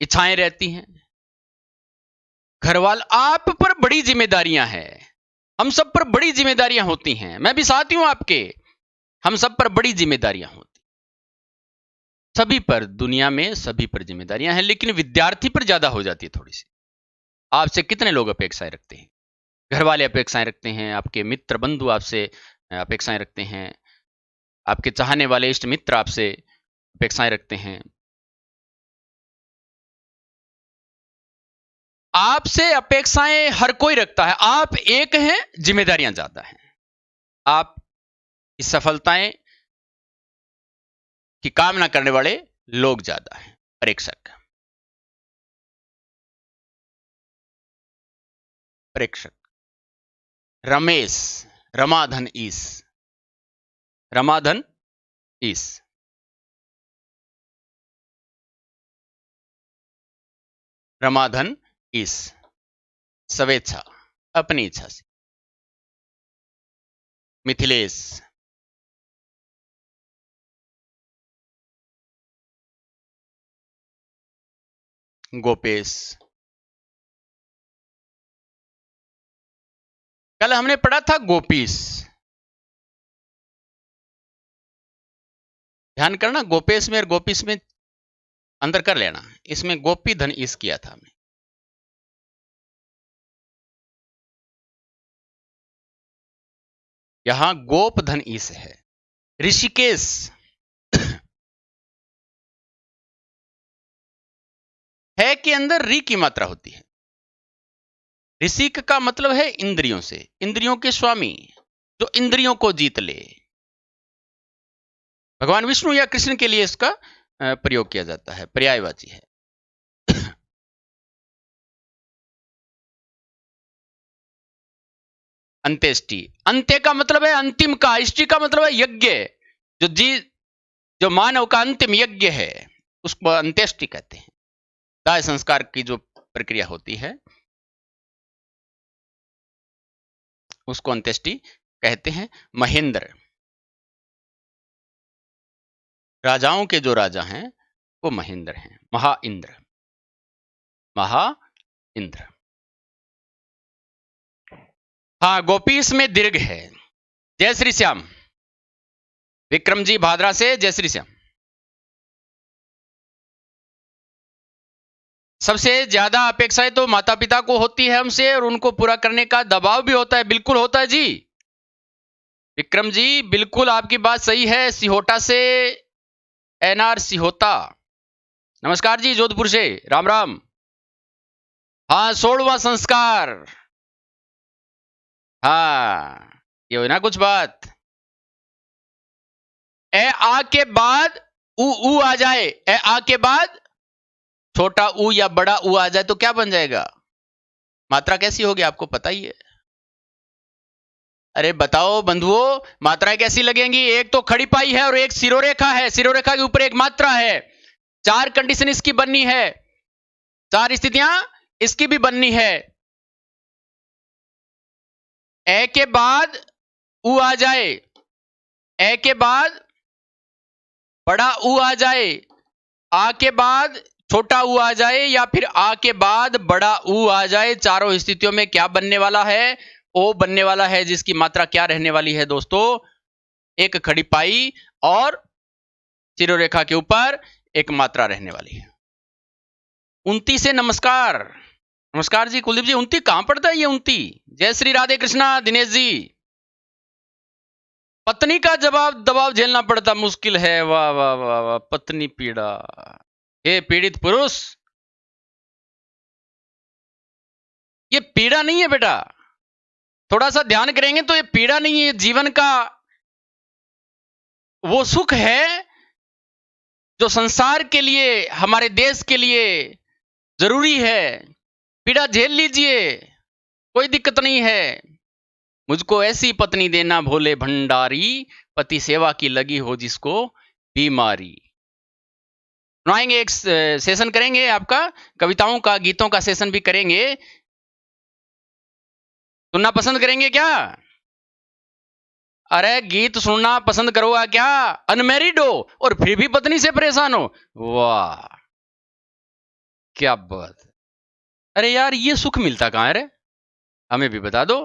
इच्छाएं रहती हैं। घरवाल, आप पर बड़ी जिम्मेदारियां हैं, हम सब पर बड़ी जिम्मेदारियां होती हैं, मैं भी साथी हूं आपके। हम सब पर बड़ी जिम्मेदारियां होती, सभी पर, दुनिया में सभी पर जिम्मेदारियां हैं, लेकिन विद्यार्थी पर ज्यादा हो जाती है थोड़ी सी। आपसे कितने लोग अपेक्षाएं रखते हैं? घर वाले अपेक्षाएं रखते हैं, आपके मित्र बंधु आपसे अपेक्षाएं रखते हैं, आपके चाहने वाले इष्ट मित्र आपसे अपेक्षाएं रखते हैं। आपसे अपेक्षाएं हर कोई रखता है, आप एक हैं, जिम्मेदारियां ज्यादा हैं। आप की सफलताएं की कामना करने वाले लोग ज्यादा हैं। प्रेक्षक, प्रेक्षक। रमेश, रमाधन ईस, रमाधन ईस। रमाधन ईस, स्वेच्छा, अपनी इच्छा से। मिथिलेश, गोपेश। कल हमने पढ़ा था गोपीश, ध्यान करना, गोपेश में और गोपीश में अंतर कर लेना। इसमें गोपी धन ईस किया था हमने। यहां गोप धन ईस है। ऋषिकेश, है के अंदर री की मात्रा होती है। ऋषिक का मतलब है इंद्रियों से, इंद्रियों के स्वामी, जो इंद्रियों को जीत ले। भगवान विष्णु या कृष्ण के लिए इसका प्रयोग किया जाता है, पर्यायवाची है। अंत्येष्टि, अंत्य का मतलब है अंतिम का, इष्टि का मतलब है यज्ञ। जो मानव का अंतिम यज्ञ है उसको अंत्येष्टि कहते हैं। दाह संस्कार की जो प्रक्रिया होती है उसको अंत्येष्टि कहते हैं। महेंद्र, राजाओं के जो राजा हैं वो महेंद्र हैं। महा इंद्र, महा इंद्र। हाँ, गोपीश में दीर्घ है। जय श्री श्याम। विक्रम जी भादरा से, जय श्री श्याम। सबसे ज्यादा अपेक्षाएं तो माता पिता को होती है हमसे, और उनको पूरा करने का दबाव भी होता है। बिल्कुल होता है जी विक्रम जी, बिल्कुल आपकी बात सही है। सिहोटा से एनआर सिहोता, नमस्कार जी, जोधपुर से, राम राम। हाँ, 16वां संस्कार। हाँ, ये हो ना कुछ बात। ए आ के बाद ऊ आ जाए, ए आ के बाद छोटा ऊ या बड़ा ऊ आ जाए तो क्या बन जाएगा? मात्रा कैसी होगी आपको पता ही है। अरे बताओ बंधुओं, मात्राएं कैसी लगेंगी? एक तो खड़ी पाई है और एक सिरोरेखा है, सिरोरेखा के ऊपर एक मात्रा है। 4 कंडीशन इसकी बननी है, 4 स्थितियां इसकी भी बननी है। ए के बाद ऊ आ जाए, ए के बाद बड़ा ऊ आ जाए, आ के बाद छोटा ऊ आ जाए, या फिर आ के बाद बड़ा ऊ आ जाए। चारों स्थितियों में क्या बनने वाला है? ओ बनने वाला है, जिसकी मात्रा क्या रहने वाली है दोस्तों? एक खड़ी पाई और सिरोरेखा के ऊपर एक मात्रा रहने वाली है। 29 से नमस्कार, नमस्कार जी कुलदीप जी। 29 कहां पड़ता है ये 29? जय श्री राधे कृष्णा दिनेश जी। पत्नी का जवाब दबाव झेलना पड़ता मुश्किल है, वाह वाह वाह वाह। पत्नी पीड़ा, हे पीड़ित पुरुष, ये पीड़ा नहीं है बेटा। थोड़ा सा ध्यान करेंगे तो ये पीड़ा नहीं है, जीवन का वो सुख है जो संसार के लिए, हमारे देश के लिए जरूरी है। पीड़ा झेल लीजिए, कोई दिक्कत नहीं है। मुझको ऐसी पत्नी देना भोले भंडारी, पति सेवा की लगी हो जिसको बीमारी। सुनाएंगे, एक सेशन करेंगे आपका, कविताओं का, गीतों का सेशन भी करेंगे। सुनना पसंद करेंगे क्या? अरे गीत सुनना पसंद करोगा क्या? अनमैरिड हो और फिर भी पत्नी से परेशान हो, वाह क्या बात। अरे यार ये सुख मिलता कहां है रे? हमें भी बता दो।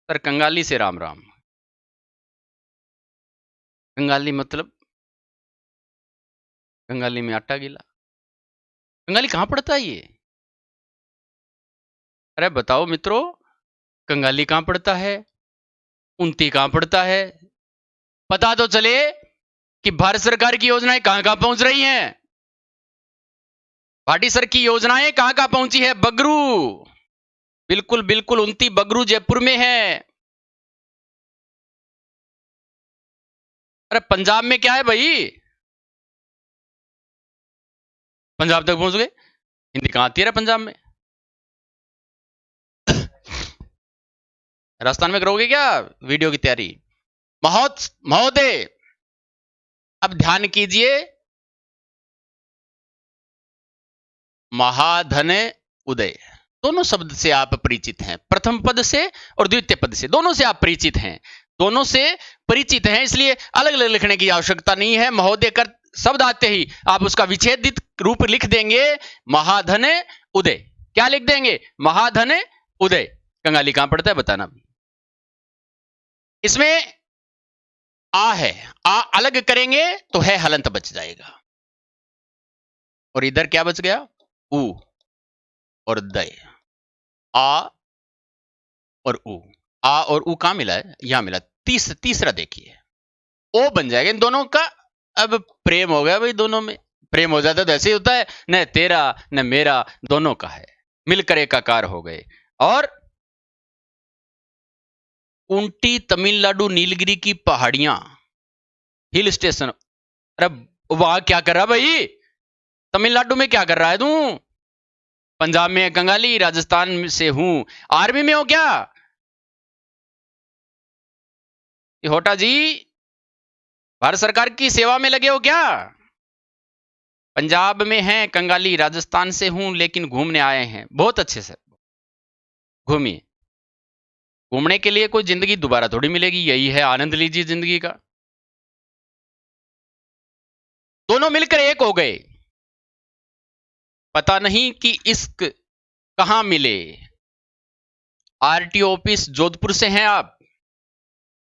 सर कंगाली से राम राम। कंगाली मतलब? कंगाली में आटा गीला? कंगाली कहां पड़ता है ये? अरे बताओ मित्रों, कंगाली कहां पड़ता है? 29 कहां पड़ता है? पता तो चले कि भारत सरकार की योजनाएं कहां कहां पहुंच रही हैं। भाटी सर की योजनाएं कहां कहां पहुंची है? बगरू, बिल्कुल बिल्कुल 29 बगरू जयपुर में है। अरे पंजाब में क्या है भाई? पंजाब तक पहुंच गए, हिंदी कहां आती है पंजाब में? राजस्थान में करोगे क्या वीडियो की तैयारी? महोदय अब ध्यान कीजिए, महाधन उदय, दोनों शब्द से आप परिचित हैं, प्रथम पद से और द्वितीय पद से, दोनों से आप परिचित हैं, दोनों से परिचित हैं, इसलिए अलग अलग लिखने की आवश्यकता नहीं है। महोदय कर शब्द आते ही आप उसका विच्छेदित रूप लिख देंगे, महाधन उदय। क्या लिख देंगे? महाधन उदय। कंगाली कहां पड़ता है बताना। इसमें आ है, आ अलग करेंगे तो है हलंत बच जाएगा, और इधर क्या बच गया? ऊ और दय। आ और ऊ, आ और ऊ कहां मिला है? यहां मिला। तीसरा देखिए, ओ बन जाएगा इन दोनों का। अब प्रेम हो गया भाई, दोनों में प्रेम हो जाता तो ऐसे ही होता है, न तेरा न मेरा, दोनों का है, मिलकर एकाकार हो गए। और ऊंटी तमिलनाडु नीलगिरी की पहाड़ियां, हिल स्टेशन। अरे वहां क्या कर रहा भाई? तमिलनाडु में क्या कर रहा है तू? पंजाब में कंगाली, राजस्थान से हूं। आर्मी में हो क्या? होटा जी भारत सरकार की सेवा में लगे हो क्या? पंजाब में हैं कंगाली, राजस्थान से हूं लेकिन घूमने आए हैं। बहुत अच्छे से घूमिए, घूमने के लिए कोई जिंदगी दोबारा थोड़ी मिलेगी, यही है, आनंद लीजिए जिंदगी का। दोनों मिलकर एक हो गए। पता नहीं कि इश्क कहां मिले। आरटीओ ऑफिस जोधपुर से हैं आप,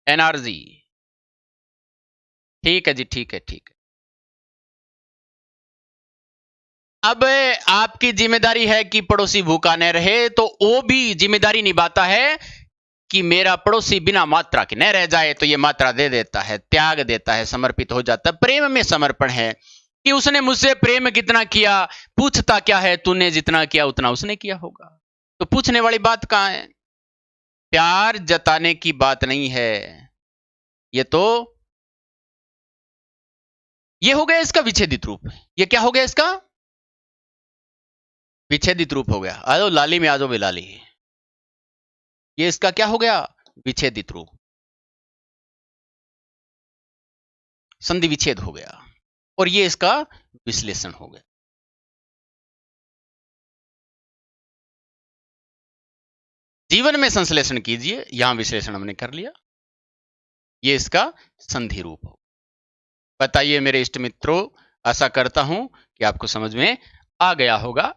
एनआरजी। ठीक है जी, ठीक है, ठीक है। अब आपकी जिम्मेदारी है कि पड़ोसी भूखा न रहे, तो वो भी जिम्मेदारी निभाता है कि मेरा पड़ोसी बिना मात्रा के न रह जाए, तो ये मात्रा दे देता है, त्याग देता है, समर्पित हो जाता है। प्रेम में समर्पण है कि उसने मुझसे प्रेम कितना किया, पूछता क्या है, तूने जितना किया उतना उसने किया होगा। तो पूछने वाली बात कहां है? प्यार जताने की बात नहीं है। ये हो गया इसका विच्छेदित रूप। ये क्या हो गया इसका? विच्छेदित रूप हो गया। आ जाओ लाली में, आ जाओ लाली। ये इसका क्या हो गया? विच्छेदित रूप, संधि विच्छेद हो गया। और ये इसका विश्लेषण हो गया। जीवन में संश्लेषण कीजिए, यहां विश्लेषण हमने कर लिया। ये इसका संधि रूप हो। बताइए मेरे इष्ट मित्रों, आशा करता हूं कि आपको समझ में आ गया होगा।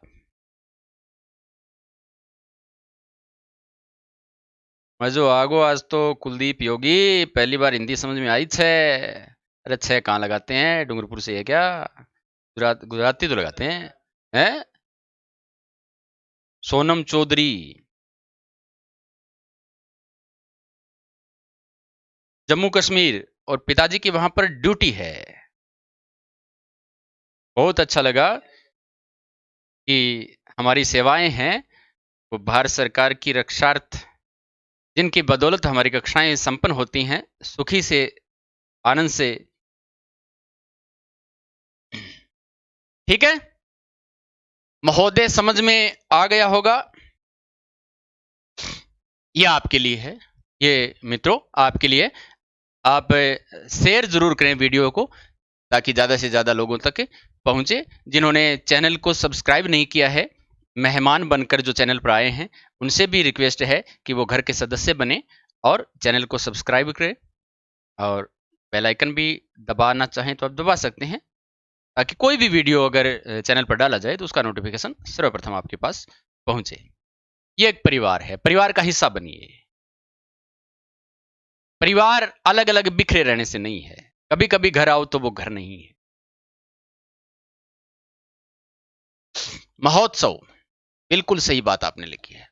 मजो आगो आज तो कुलदीप योगी, पहली बार हिंदी समझ में आई छे। अरे छह कहाँ लगाते हैं? डूंगरपुर से है क्या? गुजराती तो लगाते हैं? सोनम चौधरी, जम्मू कश्मीर, और पिताजी की वहां पर ड्यूटी है। बहुत अच्छा लगा कि हमारी सेवाएं हैं वो भारत सरकार की रक्षार्थ, जिनकी बदौलत हमारी कक्षाएं संपन्न होती हैं सुखी से, आनंद से। ठीक है, महोदय समझ में आ गया होगा। ये आपके लिए है, ये मित्रों आपके लिए। आप शेयर जरूर करें वीडियो को, ताकि ज्यादा से ज्यादा लोगों तक पहुंचे। जिन्होंने चैनल को सब्सक्राइब नहीं किया है, मेहमान बनकर जो चैनल पर आए हैं, उनसे भी रिक्वेस्ट है कि वो घर के सदस्य बने और चैनल को सब्सक्राइब करें, और बेल आइकन भी दबाना चाहें तो आप दबा सकते हैं, ताकि कोई भी वीडियो अगर चैनल पर डाला जाए तो उसका नोटिफिकेशन सर्वप्रथम आपके पास पहुंचे। ये एक परिवार है, परिवार का हिस्सा बनिए। परिवार अलग अलग बिखरे रहने से नहीं है। कभी कभी घर आओ तो वो घर नहीं है। महोत्सव, बिल्कुल सही बात आपने लिखी है।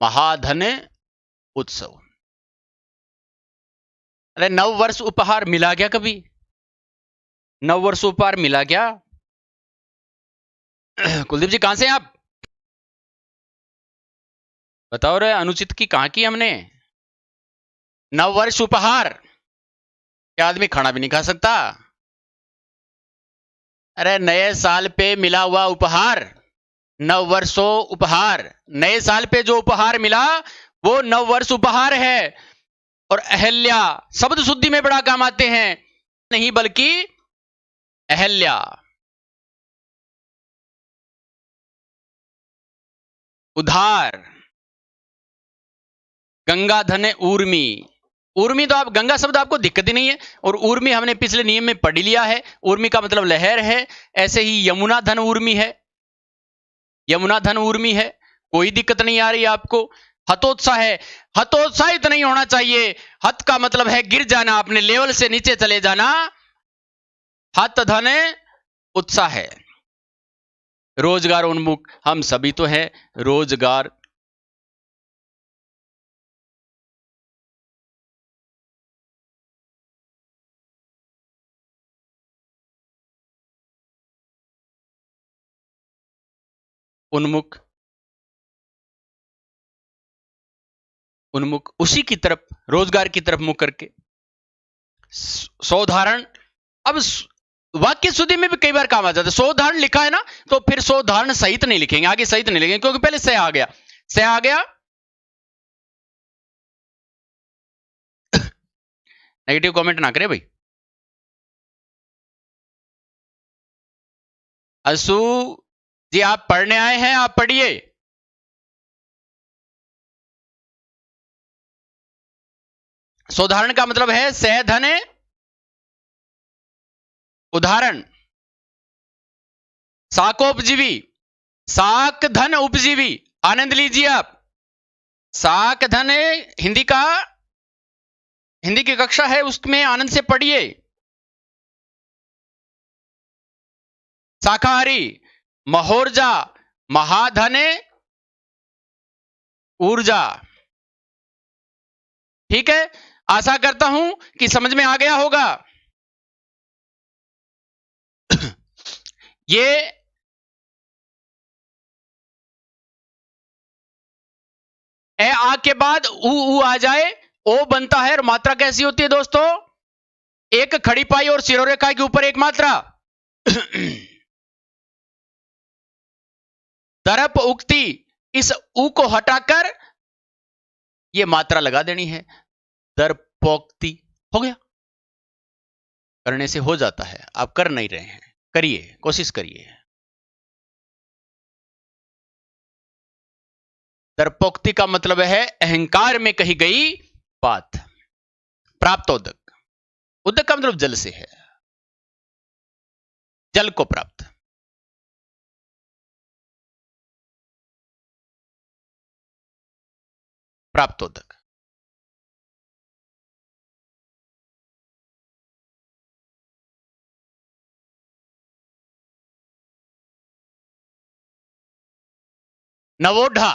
महाधन उत्सव। अरे नव वर्ष उपहार मिला क्या? कभी नव वर्ष उपहार मिला क्या? कुलदीप जी कहां से हैं आप? बताओ रे, अनुचित की कहां की हमने? नव वर्ष उपहार क्या आदमी खाना भी नहीं खा सकता? अरे नए साल पे मिला हुआ उपहार, नव वर्षों उपहार। नए साल पे जो उपहार मिला वो नव वर्ष उपहार है। और अहल्या शब्द शुद्धि में बड़ा काम आते हैं, नहीं बल्कि अहल्या। उधार, गंगा धन ऊर्मी। ऊर्मी तो आप, गंगा शब्द आपको दिक्कत ही नहीं है, और ऊर्मी हमने पिछले नियम में पढ़ लिया है। ऊर्मी का मतलब लहर है। ऐसे ही यमुना धन ऊर्मी है, यमुना धन ऊर्मी है, कोई दिक्कत नहीं आ रही आपको। हतोत्साह है, हतोत्साहित नहीं होना चाहिए। हत का मतलब है गिर जाना, अपने लेवल से नीचे चले जाना। हत धन उत्साह है। रोजगार उन्मुख, हम सभी तो हैं रोजगार। उन्मुख, उन्मुख उसी की तरफ, रोजगार की तरफ मुख करके। सौधारण, अब वाक्य शुद्धि में भी कई बार काम आ जाता है। सौधारण लिखा है ना, तो फिर सौधारण सहित नहीं लिखेंगे, आगे सहित नहीं लिखेंगे, क्योंकि पहले से आ गया, से आ गया। नेगेटिव कमेंट ना करे भाई। असु जी आप पढ़ने आए हैं, आप पढ़िए। सौधारण का मतलब है सहधन उदाहरण, साकोपजीवी, साक धन उपजीवी। आनंद लीजिए आप। साक धन हिंदी का, हिंदी की कक्षा है, उसमें आनंद से पढ़िए। शाकाहारी, महोर्जा, महाधने, ऊर्जा। ठीक है, आशा करता हूं कि समझ में आ गया होगा। ये ए आ के बाद ऊ आ जाए, ओ बनता है। और मात्रा कैसी होती है दोस्तों? एक खड़ी पाई और शिरोरेखा के ऊपर एक मात्रा। दरप उक्ति, इस ऊ को हटाकर ये मात्रा लगा देनी है, दर्पोक्ति। हो गया, करने से हो जाता है, आप कर नहीं रहे हैं, करिए, कोशिश करिए। दर्पोक्ति का मतलब है अहंकार में कही गई बात। प्राप्तोदक, उदक का मतलब जल से है, जल को प्राप्त। प्राप्तोदक। नवोढ़ा,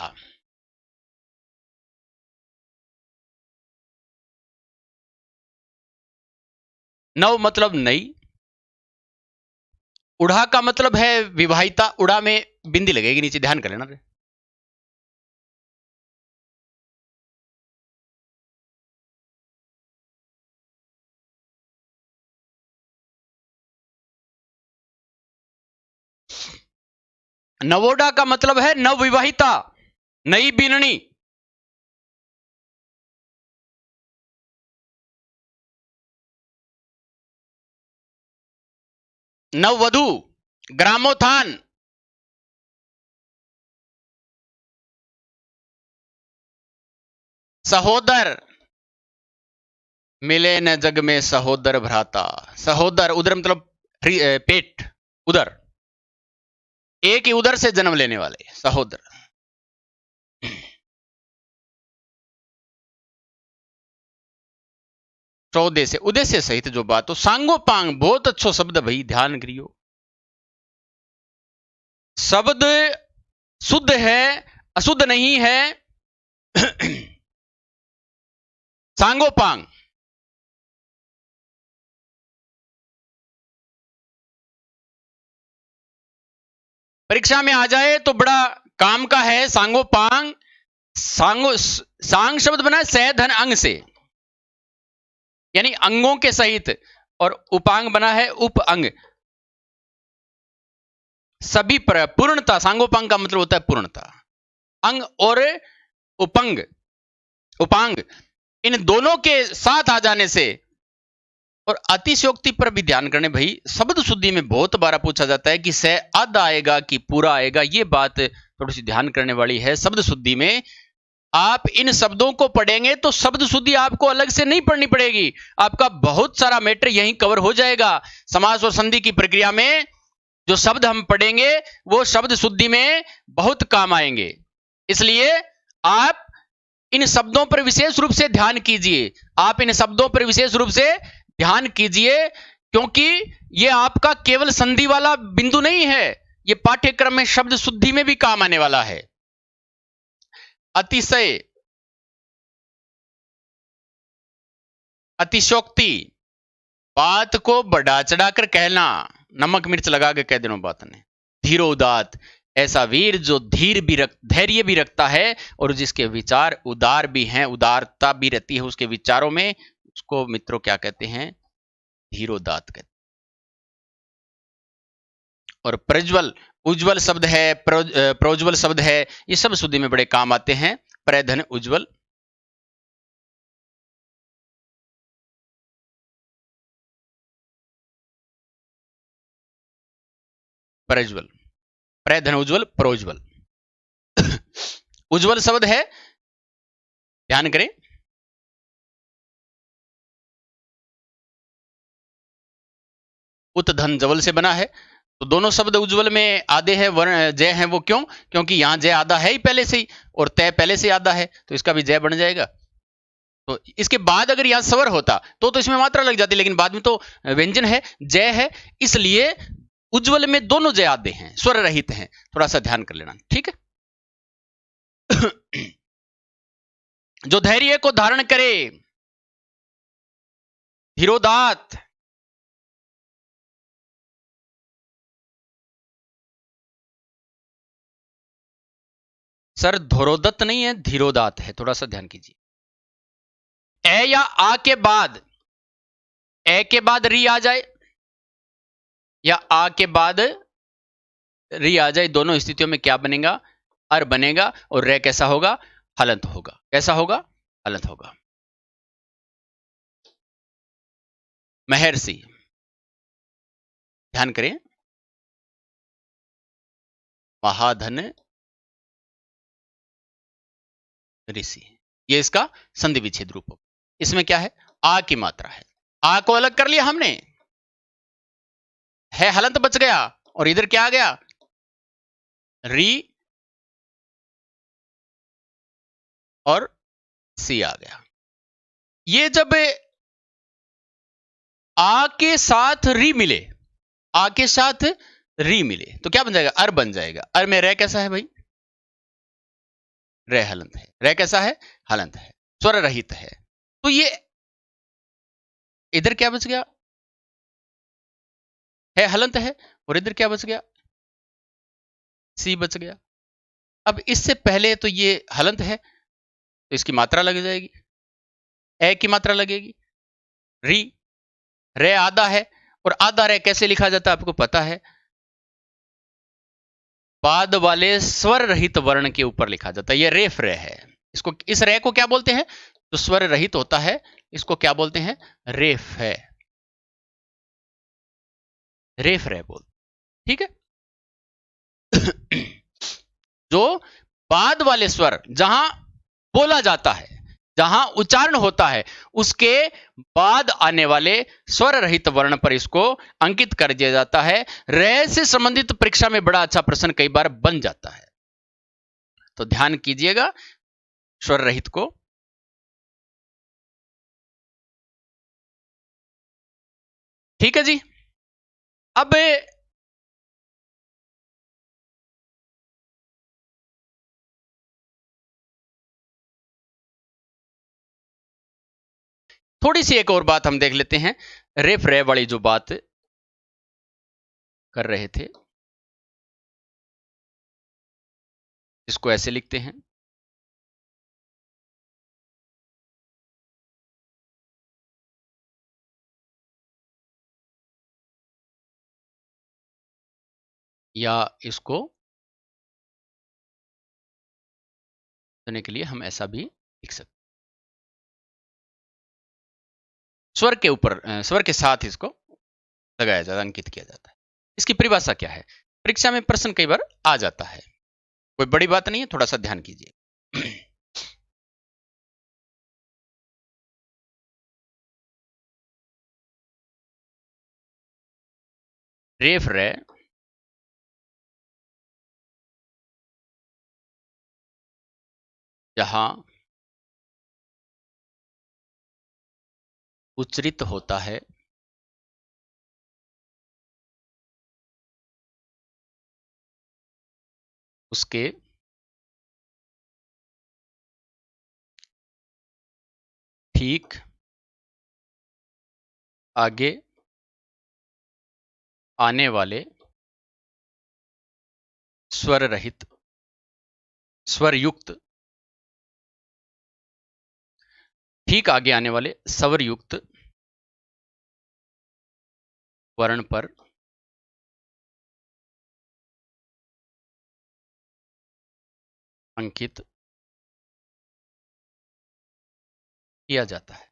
नव मतलब नई, उड़ा का मतलब है विवाहिता। उड़ा में बिंदी लगेगी नीचे, ध्यान कर लेना। नवोढ़ा का मतलब है नवविवाहिता, नई बीननी। नववधु, ग्रामोत्थान। सहोदर, मिले न जग में सहोदर भ्राता। सहोदर, उदर मतलब पेट, उदर, एक ही उदर से जन्म लेने वाले सहोदर। उद्देश्य, उद्देश्य सहित जो बात हो। सांगोपांग, बहुत अच्छो शब्द भाई, ध्यान करियो। शब्द शुद्ध है, अशुद्ध नहीं है। सांगोपांग, परीक्षा में आ जाए तो बड़ा काम का है। सांगोपांग, सांग शब्द बना है सह धन अंग से, यानी अंगों के सहित, और उपांग बना है उप अंग, सभी पर पूर्णता। सांगोपांग का मतलब होता है पूर्णता। अंग और उपांग, उपांग इन दोनों के साथ आ जाने से। और अतिशयोक्ति पर भी ध्यान करने भाई। शब्द शुद्धि में बहुत बार पूछा जाता है कि से अध आएगा कि पूरा आएगा, ये बात थोड़ी सी ध्यान करने वाली है। शब्द शुद्धि में आप इन शब्दों को पढ़ेंगे तो शब्द शुद्धि आपको अलग से नहीं पढ़नी पड़ेगी, आपका बहुत सारा मैटर यहीं कवर हो जाएगा। समास और संधि की प्रक्रिया में जो शब्द हम पढ़ेंगे वो शब्द शुद्धि में बहुत काम आएंगे। इसलिए आप इन शब्दों पर विशेष रूप से ध्यान कीजिए, आप इन शब्दों पर विशेष रूप से ध्यान कीजिए, क्योंकि ये आपका केवल संधि वाला बिंदु नहीं है, ये पाठ्यक्रम में शब्द शुद्धि में भी काम आने वाला है। अतिशय, अतिशोक्ति, बात को बढ़ा चढ़ाकर कहना, नमक मिर्च लगा के कह देना बात ने। धीरोदात, ऐसा वीर जो धैर्य भी रखता है और जिसके विचार उदार भी हैं, उदारता भी रहती है उसके विचारों में, उसको मित्रों क्या कहते हैं? धीरोदात कहते हैं। और प्रज्वल, उज्जवल शब्द है, प्रोज्वल शब्द है, ये सब शुद्धि में बड़े काम आते हैं। प्रधन उज्जवल, प्रज्वल, प्रधन उज्जवल, प्रोज्वल। उज्जवल शब्द है, ध्यान करें, उत धन जवल से बना है। तो दोनों शब्द उज्जवल में आधे हैं, वर्ण जय है। वो क्यों? क्योंकि यहां जय आधा है ही पहले से ही, और तय पहले से आधा है, तो इसका भी जय बन जाएगा। तो इसके बाद अगर यहां स्वर होता तो इसमें मात्रा लग जाती, लेकिन बाद में तो व्यंजन है, जय है, इसलिए उज्ज्वल में दोनों जयादे हैं, स्वर रहित हैं, थोड़ा सा ध्यान कर लेना, ठीक है। जो धैर्य को धारण करे, धीरोदात, सर धोरोदत्त नहीं है, धीरोदात है, थोड़ा सा ध्यान कीजिए। ए या आ के बाद, ए के बाद री आ जाए या आ के बाद री आ जाए, दोनों स्थितियों में क्या बनेगा, अर बनेगा, और रे कैसा होगा, हलंत होगा। कैसा होगा, हलंत होगा। महर्षि, ध्यान करें, महाधन ऋषि, ये इसका संधि विच्छेद रूप होगा। इसमें क्या है, आ की मात्रा है, आ को अलग कर लिया हमने, है हलंत बच गया, और इधर क्या आ गया, री और सी आ गया। ये जब आ के साथ री मिले, आ के साथ री मिले तो क्या बन जाएगा, अर बन जाएगा। अर में रे कैसा है भाई, रे हलंत है। रे कैसा है, हलंत है, स्वर रहित है। तो ये इधर क्या बच गया, है हलंत है, और इधर क्या बच गया, सी बच गया। अब इससे पहले तो ये हलंत है तो इसकी मात्रा लग जाएगी, ए की मात्रा लगेगी, री, रे आधा है, और आधा रे कैसे लिखा जाता है आपको पता है, बाद वाले स्वर रहित वर्ण के ऊपर लिखा जाता है। ये रेफ रे है, इसको, इस रे को क्या बोलते हैं, जो स्वर रहित होता है इसको क्या बोलते हैं, रेफ है, रेफ रे बोल, ठीक है। जो बाद वाले स्वर जहां बोला जाता है, जहां उच्चारण होता है, उसके बाद आने वाले स्वर रहित वर्ण पर इसको अंकित कर दिया जाता है। रे से संबंधित परीक्षा में बड़ा अच्छा प्रश्न कई बार बन जाता है, तो ध्यान कीजिएगा स्वर रहित को। ठीक है जी। अब थोड़ी सी एक और बात हम देख लेते हैं, रेफ रे वाली जो बात कर रहे थे, इसको ऐसे लिखते हैं, या इसको करने के लिए हम ऐसा भी लिख सकते, स्वर के ऊपर, स्वर के साथ इसको लगाया जाता है, अंकित किया जाता है। इसकी परिभाषा क्या है, परीक्षा में प्रश्न कई बार आ जाता है, कोई बड़ी बात नहीं है, थोड़ा सा ध्यान कीजिए। रेफ रे जहां उच्चरित होता है, उसके ठीक आगे आने वाले स्वर रहित, स्वर युक्त, ठीक आगे आने वाले स्वर युक्त वर्ण पर अंकित किया जाता है।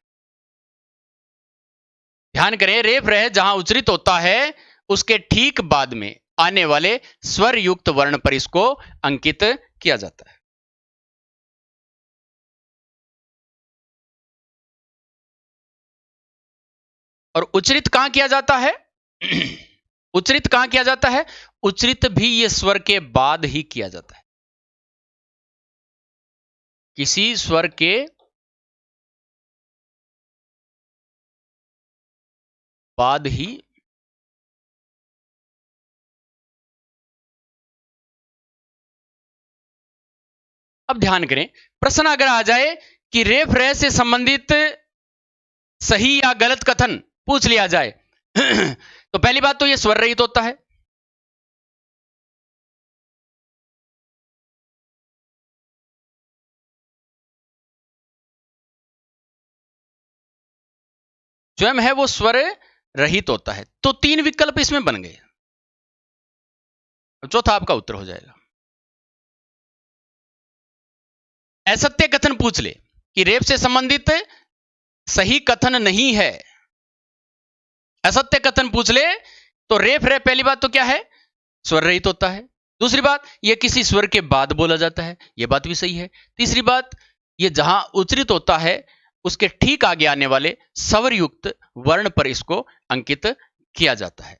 ध्यान करें, रेफ रे जहां उच्चरित होता है उसके ठीक बाद में आने वाले स्वर युक्त वर्ण पर इसको अंकित किया जाता है। और उच्चरित कहां किया जाता है, उच्चरित कहां किया जाता है, उच्चरित भी ये स्वर के बाद ही किया जाता है। किसी स्वर के बाद ही अब ध्यान करें, प्रश्न अगर आ जाए कि रेफ रे से संबंधित सही या गलत कथन पूछ लिया जाए तो पहली बात तो यह स्वर रहित होता है। स्वयं है वो स्वर रहित होता है। तो 3 विकल्प इसमें बन गए, चौथा आपका उत्तर हो जाएगा। असत्य कथन पूछ ले कि रेप से संबंधित सही कथन नहीं है, असत्य कथन पूछ ले तो रेप रे पहली बात तो क्या है, स्वर रहित होता है। दूसरी बात, यह किसी स्वर के बाद बोला जाता है, यह बात भी सही है। तीसरी बात, यह जहां उच्चरित होता है उसके ठीक आगे आने वाले स्वर युक्त वर्ण पर इसको अंकित किया जाता है।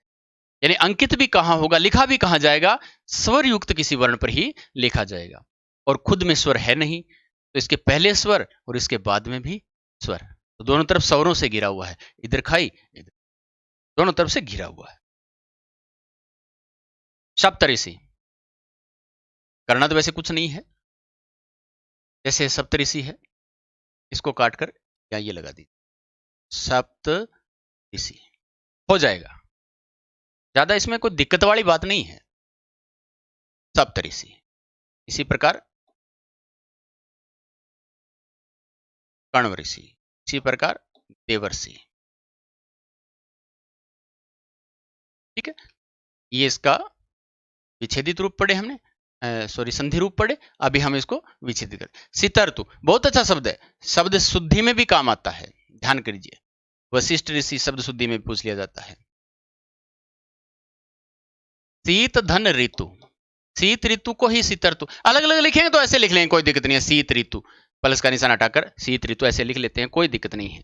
यानी अंकित भी कहां होगा, लिखा भी कहां जाएगा, स्वर युक्त किसी वर्ण पर ही लिखा जाएगा। और खुद में स्वर है नहीं तो इसके पहले स्वर और इसके बाद में भी स्वर, तो दोनों तरफ स्वरों से घिरा हुआ है, इधर खाई इधर, दोनों तरफ से घिरा हुआ है। सप्तऋषि करना तो वैसे कुछ नहीं है, जैसे सप्तऋषि है इसको काटकर या ये लगा दी, सप्तऋषि हो जाएगा, ज्यादा इसमें कोई दिक्कत वाली बात नहीं है। सप्तऋषि। इसी प्रकार कण्व ऋषि, इसी प्रकार देवर्षि। ठीक है, ये इसका विच्छेदित रूप पढ़े हमने, सॉरी संधि रूप पढ़े, अभी हम इसको विच्छेदित करें। सितर्तु बहुत अच्छा शब्द है, शब्द शुद्धि में भी काम आता है, ध्यान करिए। वशिष्ठ ऋषि शब्द शुद्धि में पूछ लिया जाता है। शीत धन ऋतु, शीत ऋतु को ही सितर्तु, अलग अलग लिखेंगे तो ऐसे लिख लेंगे, कोई दिक्कत नहीं है। शीत ऋतु प्लस का निशान हटाकर शीत ऋतु ऐसे लिख लेते हैं, कोई दिक्कत नहीं है।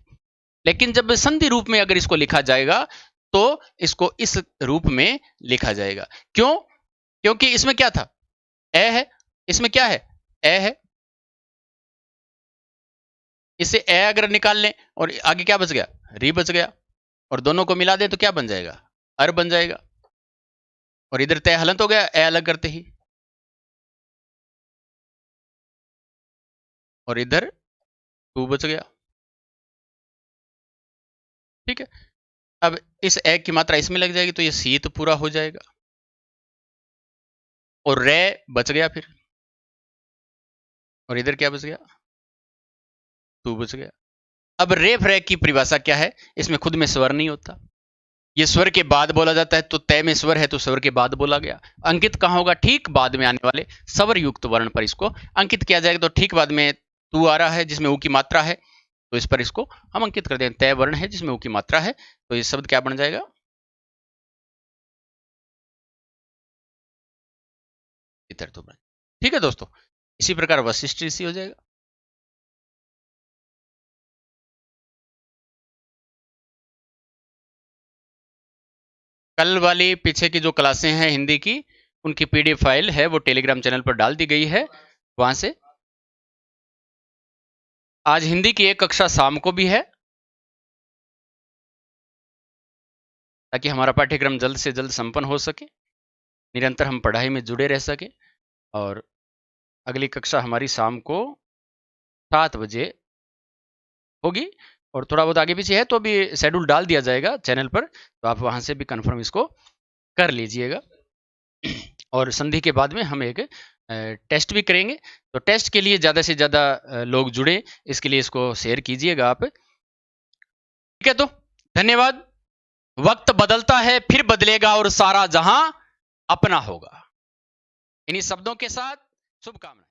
लेकिन जब संधि रूप में अगर इसको लिखा जाएगा तो इसको इस रूप में लिखा जाएगा। क्यों? क्योंकि इसमें क्या था, ए है, इसमें क्या है, ए है, इससे ए अगर निकाल लें और आगे क्या बच गया, री बच गया, और दोनों को मिला दें तो क्या बन जाएगा, अर बन जाएगा। और इधर तय हलंत हो गया ए अलग करते ही, और इधर टू बच गया। ठीक है, अब इस ए की मात्रा इसमें लग जाएगी तो ये शीत पूरा हो जाएगा, और रे बच गया फिर, और इधर क्या बच गया, टू बच गया। अब रेफ रे की परिभाषा क्या है, इसमें खुद में स्वर नहीं होता, ये स्वर के बाद बोला जाता है, तो तय में स्वर है तो स्वर के बाद बोला गया। अंकित कहां होगा, ठीक बाद में आने वाले स्वर युक्त वर्ण पर इसको अंकित किया जाएगा। तो ठीक बाद में तू आ रहा है जिसमें ऊ की मात्रा है, तो इस पर इसको हम अंकित कर दें। तय वर्ण है जिसमें ऊ की मात्रा है, तो ये शब्द क्या बन जाएगा, ठीक है दोस्तों। इसी प्रकार वशिष्ठ ऋषि हो जाएगा। कल वाली पीछे की जो क्लासें हैं हिंदी की, उनकी पीडीएफ फाइल है वो टेलीग्राम चैनल पर डाल दी गई है, वहां से। आज हिंदी की एक कक्षा शाम को भी है, ताकि हमारा पाठ्यक्रम जल्द से जल्द संपन्न हो सके, निरंतर हम पढ़ाई में जुड़े रह सके। और अगली कक्षा हमारी शाम को 7 बजे होगी, और थोड़ा बहुत आगे पीछे है तो अभी शेड्यूल डाल दिया जाएगा चैनल पर, तो आप वहां से भी कंफर्म इसको कर लीजिएगा। और संधि के बाद में हम एक टेस्ट भी करेंगे, तो टेस्ट के लिए ज़्यादा से ज़्यादा लोग जुड़े, इसके लिए इसको शेयर कीजिएगा आप। ठीक है, तो धन्यवाद। वक्त बदलता है फिर बदलेगा और सारा जहां अपना होगा। इन्हीं शब्दों के साथ शुभकामनाएं।